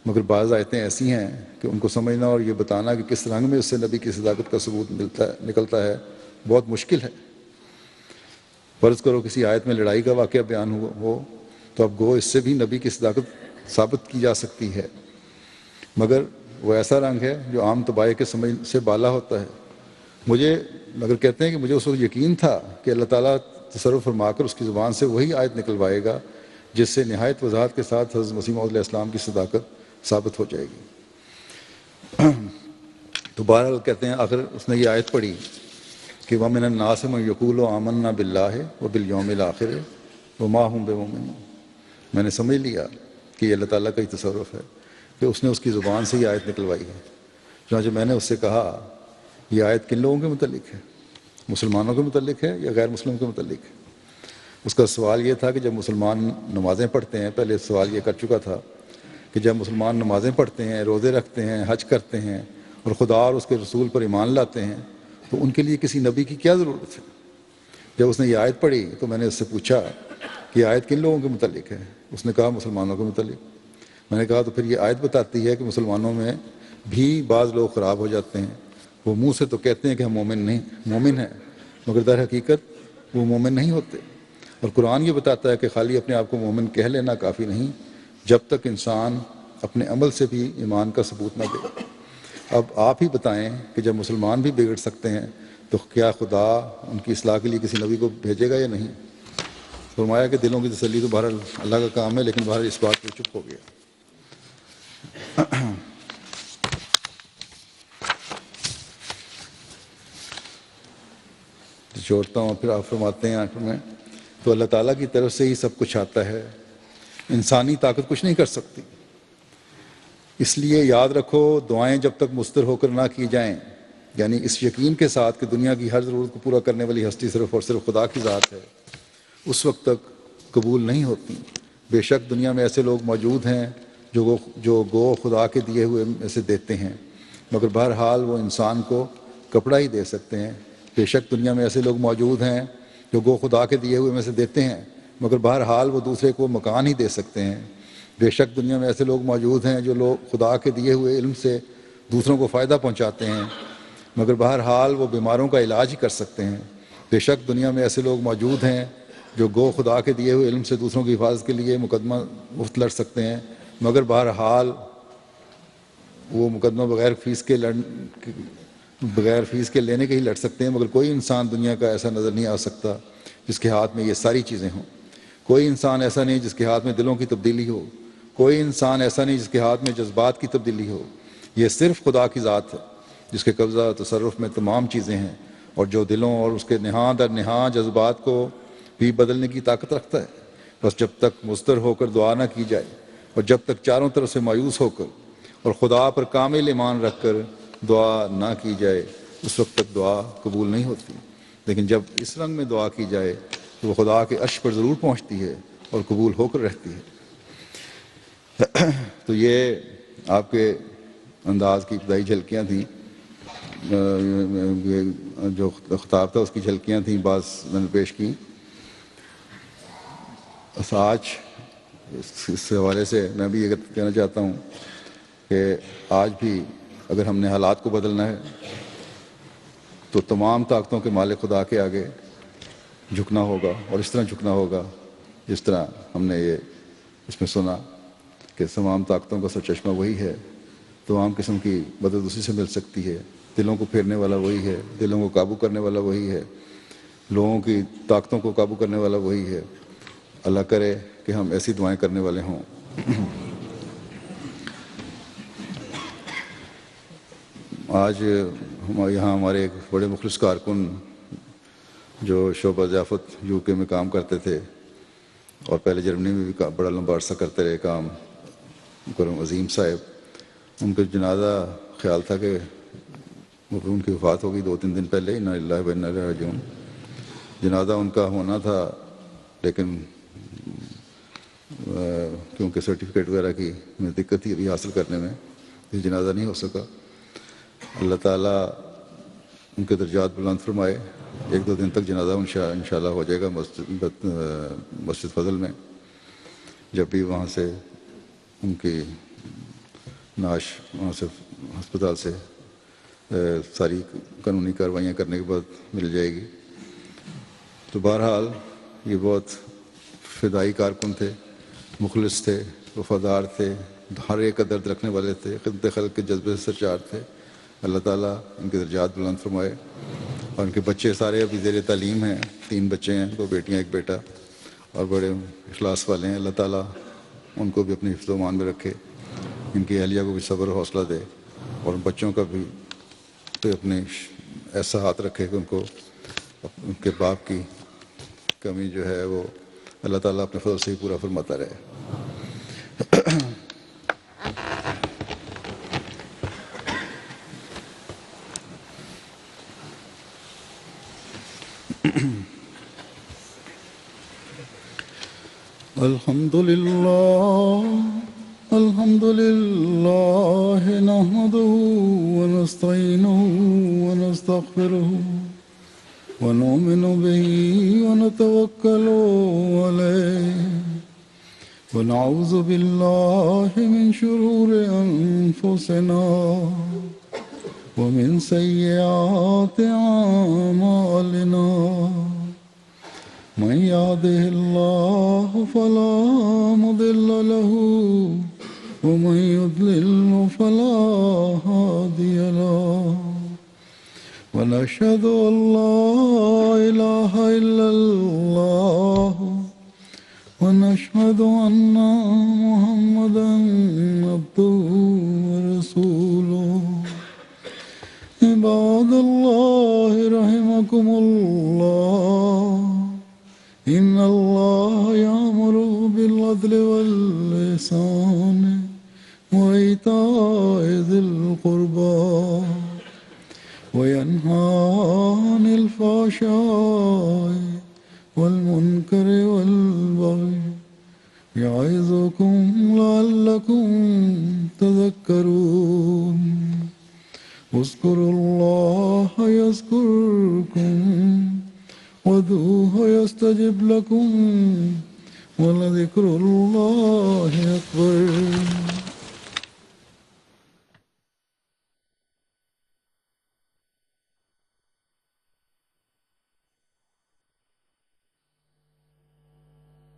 مگر بعض آیتیں ایسی ہیں کہ ان کو سمجھنا اور یہ بتانا کہ کس رنگ میں اس سے نبی کی صداقت کا ثبوت نکلتا ہے بہت مشکل ہے۔ فرض کرو کسی آیت میں لڑائی کا واقعہ بیان ہو تو اب گو اس سے بھی نبی کی صداقت ثابت کی جا سکتی ہے، مگر وہ ایسا رنگ ہے جو عام طباع کے سمجھ سے بالا ہوتا ہے۔ مگر کہتے ہیں کہ مجھے اس وقت یقین تھا کہ اللہ تعالیٰ تصرف فرما کر اس کی زبان سے وہی آیت نکلوائے گا جس سے نہایت وضاحت کے ساتھ حضرت مسیح موعود علیہ السلام کی صداقت ثابت ہو جائے گی۔ تو بہرحال کہتے ہیں آخر اس نے یہ آیت پڑھی کہ وَمِنَ النَّاسِ مَن يَقُولُ آمَنَّا بِاللَّهِ وَبِالْيَوْمِ الْآخِرِ وَمَا هُمْ بِمُؤْمِنِينَ۔ میں نے سمجھ لیا کہ یہ اللہ تعالیٰ کا ہی تصرف ہے کہ اس نے اس کی زبان سے یہ آیت نکلوائی ہے۔ چنانچہ میں نے اس سے کہا یہ آیت کن لوگوں کے متعلق ہے؟ مسلمانوں کے متعلق ہے یا غیر مسلم کے متعلق ہے؟ اس کا سوال یہ تھا کہ جب مسلمان نمازیں پڑھتے ہیں، پہلے سوال یہ کر چکا تھا کہ جب مسلمان نمازیں پڑھتے ہیں، روزے رکھتے ہیں، حج کرتے ہیں اور خدا اور اس کے رسول پر ایمان لاتے ہیں تو ان کے لیے کسی نبی کی کیا ضرورت ہے؟ جب اس نے یہ آیت پڑھی تو میں نے اس سے پوچھا کہ یہ آیت کن لوگوں کے متعلق ہے؟ اس نے کہا مسلمانوں کے متعلق۔ میں نے کہا تو پھر یہ آیت بتاتی ہے کہ مسلمانوں میں بھی بعض لوگ خراب ہو جاتے ہیں، وہ منہ سے تو کہتے ہیں کہ ہم مومن ہیں مگر در حقیقت وہ مومن نہیں ہوتے، اور قرآن یہ بتاتا ہے کہ خالی اپنے آپ کو مومن کہہ لینا کافی نہیں جب تک انسان اپنے عمل سے بھی ایمان کا ثبوت نہ دے۔ اب آپ ہی بتائیں کہ جب مسلمان بھی بگڑ سکتے ہیں تو کیا خدا ان کی اصلاح کے لیے کسی نبی کو بھیجے گا یا نہیں؟ فرمایا کہ دلوں کی تسلی تو بہرحال اللہ کا کام ہے، لیکن بہرحال اس بات پہ چپ ہو گیا۔ چھوڑتا ہوں، پھر آپ فرماتے ہیں آخر میں تو اللہ تعالیٰ کی طرف سے ہی سب کچھ آتا ہے، انسانی طاقت کچھ نہیں کر سکتی۔ اس لیے یاد رکھو دعائیں جب تک مستر ہو کر نہ کی جائیں، یعنی اس یقین کے ساتھ کہ دنیا کی ہر ضرورت کو پورا کرنے والی ہستی صرف اور صرف خدا کی ذات ہے، اس وقت تک قبول نہیں ہوتی۔ بے شک دنیا میں ایسے لوگ موجود ہیں جو گو خدا کے دیے ہوئے میں سے دیتے ہیں، مگر بہرحال وہ انسان کو کپڑا ہی دے سکتے ہیں۔ بے شک دنیا میں ایسے لوگ موجود ہیں جو گو خدا کے دیے ہوئے میں سے دیتے ہیں، مگر بہرحال وہ دوسرے کو مکان ہی دے سکتے ہیں۔ بے شک دنیا میں ایسے لوگ موجود ہیں جو لوگ خدا کے دیے ہوئے علم سے دوسروں کو فائدہ پہنچاتے ہیں، مگر بہرحال وہ بیماروں کا علاج ہی کر سکتے ہیں۔ بے شک دنیا میں ایسے لوگ موجود ہیں جو گو خدا کے دیے ہوئے علم سے دوسروں کی حفاظت کے لیے مقدمہ مفت لڑ سکتے ہیں، مگر بہرحال وہ مقدمہ بغیر فیس کے لینے کے ہی لڑ سکتے ہیں۔ مگر کوئی انسان دنیا کا ایسا نظر نہیں آ سکتا جس کے ہاتھ میں یہ ساری چیزیں ہوں۔ کوئی انسان ایسا نہیں جس کے ہاتھ میں دلوں کی تبدیلی ہو، کوئی انسان ایسا نہیں جس کے ہاتھ میں جذبات کی تبدیلی ہو۔ یہ صرف خدا کی ذات ہے جس کے قبضہ تصرف میں تمام چیزیں ہیں، اور جو دلوں اور اس کے نہاں در نہاں جذبات کو بھی بدلنے کی طاقت رکھتا ہے۔ بس جب تک مضطر ہو کر دعا نہ کی جائے اور جب تک چاروں طرف سے مایوس ہو کر اور خدا پر کامل ایمان رکھ کر دعا نہ کی جائے اس وقت تک دعا قبول نہیں ہوتی، لیکن جب اس رنگ میں دعا کی جائے تو وہ خدا کے عرش پر ضرور پہنچتی ہے اور قبول ہو کر رہتی ہے۔ تو یہ آپ کے انداز کی ابتدائی جھلکیاں تھیں، جو خطاب تھا اس کی جھلکیاں تھیں، بعض میں نے پیش کی۔ آج اس حوالے سے میں بھی یہ کہنا چاہتا ہوں کہ آج بھی اگر ہم نے حالات کو بدلنا ہے تو تمام طاقتوں کے مالک خدا کے آگے جھکنا ہوگا، اور اس طرح جھکنا ہوگا جس طرح ہم نے یہ اس میں سنا کہ تمام طاقتوں کا سرچشمہ وہی ہے، تمام قسم کی مدد اسی سے مل سکتی ہے، دلوں کو پھیرنے والا وہی ہے، دلوں کو قابو کرنے والا وہی ہے، لوگوں کی طاقتوں کو قابو کرنے والا وہی ہے۔ اللہ کرے کہ ہم ایسی دعائیں کرنے والے ہوں۔ آج یہاں ہمارے ایک بڑے مخلص کارکن جو شعبہ ضیافت یو کے میں کام کرتے تھے اور پہلے جرمنی میں بھی بڑا لمبا عرصہ کرتے رہے کام، کرم عظیم صاحب، ان کا جنازہ خیال تھا کہ ان کی وفات ہوگی 2-3 دن پہلے، انا للہ و انا الیہ راجعون۔ جنازہ ان کا ہونا تھا لیکن کیونکہ سرٹیفکیٹ وغیرہ کی دقت تھی ابھی حاصل کرنے میں، اس جنازہ نہیں ہو سکا۔ اللہ تعالیٰ ان کے درجات بلند فرمائے۔ 1-2 دن تک جنازہ انشاءاللہ ہو جائے گا مسجد فضل میں۔ جب بھی وہاں سے ان کی نعش وہاں سے ہسپتال سے ساری قانونی کارروائیاں کرنے کے بعد مل جائے گی۔ تو بہرحال یہ بہت فدائی کارکن تھے، مخلص تھے، وفادار تھے، ہر ایک کا درد رکھنے والے تھے، خدمت خلق کے جذبے سے سرشار تھے۔ اللہ تعالیٰ ان کے درجات بلند فرمائے۔ اور ان کے بچے سارے ابھی زیر تعلیم ہیں، 3 بچے ہیں، 2 بیٹیاں 1 بیٹا، اور بڑے اخلاص والے ہیں۔ اللہ تعالیٰ ان کو بھی اپنے حفظ و امان میں رکھے، ان کی اہلیہ کو بھی صبر و حوصلہ دے، اور بچوں کا بھی اپنے ایسا ہاتھ رکھے کہ ان کو ان کے باپ کی کمی جو ہے وہ اللہ تعالیٰ اپنے فضل سے ہی پورا فرماتا رہے۔ الحمد لله نحمده ونستعينه ونستغفره ونؤمن به ونتوكل عليه ونعوذ بالله من شرور أنفسنا ومن سيئات أعمالنا، من يهده الله فلا مضل له ومن يضلل فلا هادي له، ونشهد أن لا إله إلا الله ونشهد أن محمدا عبده ورسوله۔ عباد الله رحمكم الله، إن الله يأمر بالعدل والإحسان وإيتاء ذي القربى وينهى عن الفحشاء والمنكر والبغي يعظكم لعلكم تذكرون۔ اذكروا الله يذكركم وادعوه يستجب لكم ولذكر الله أكبر۔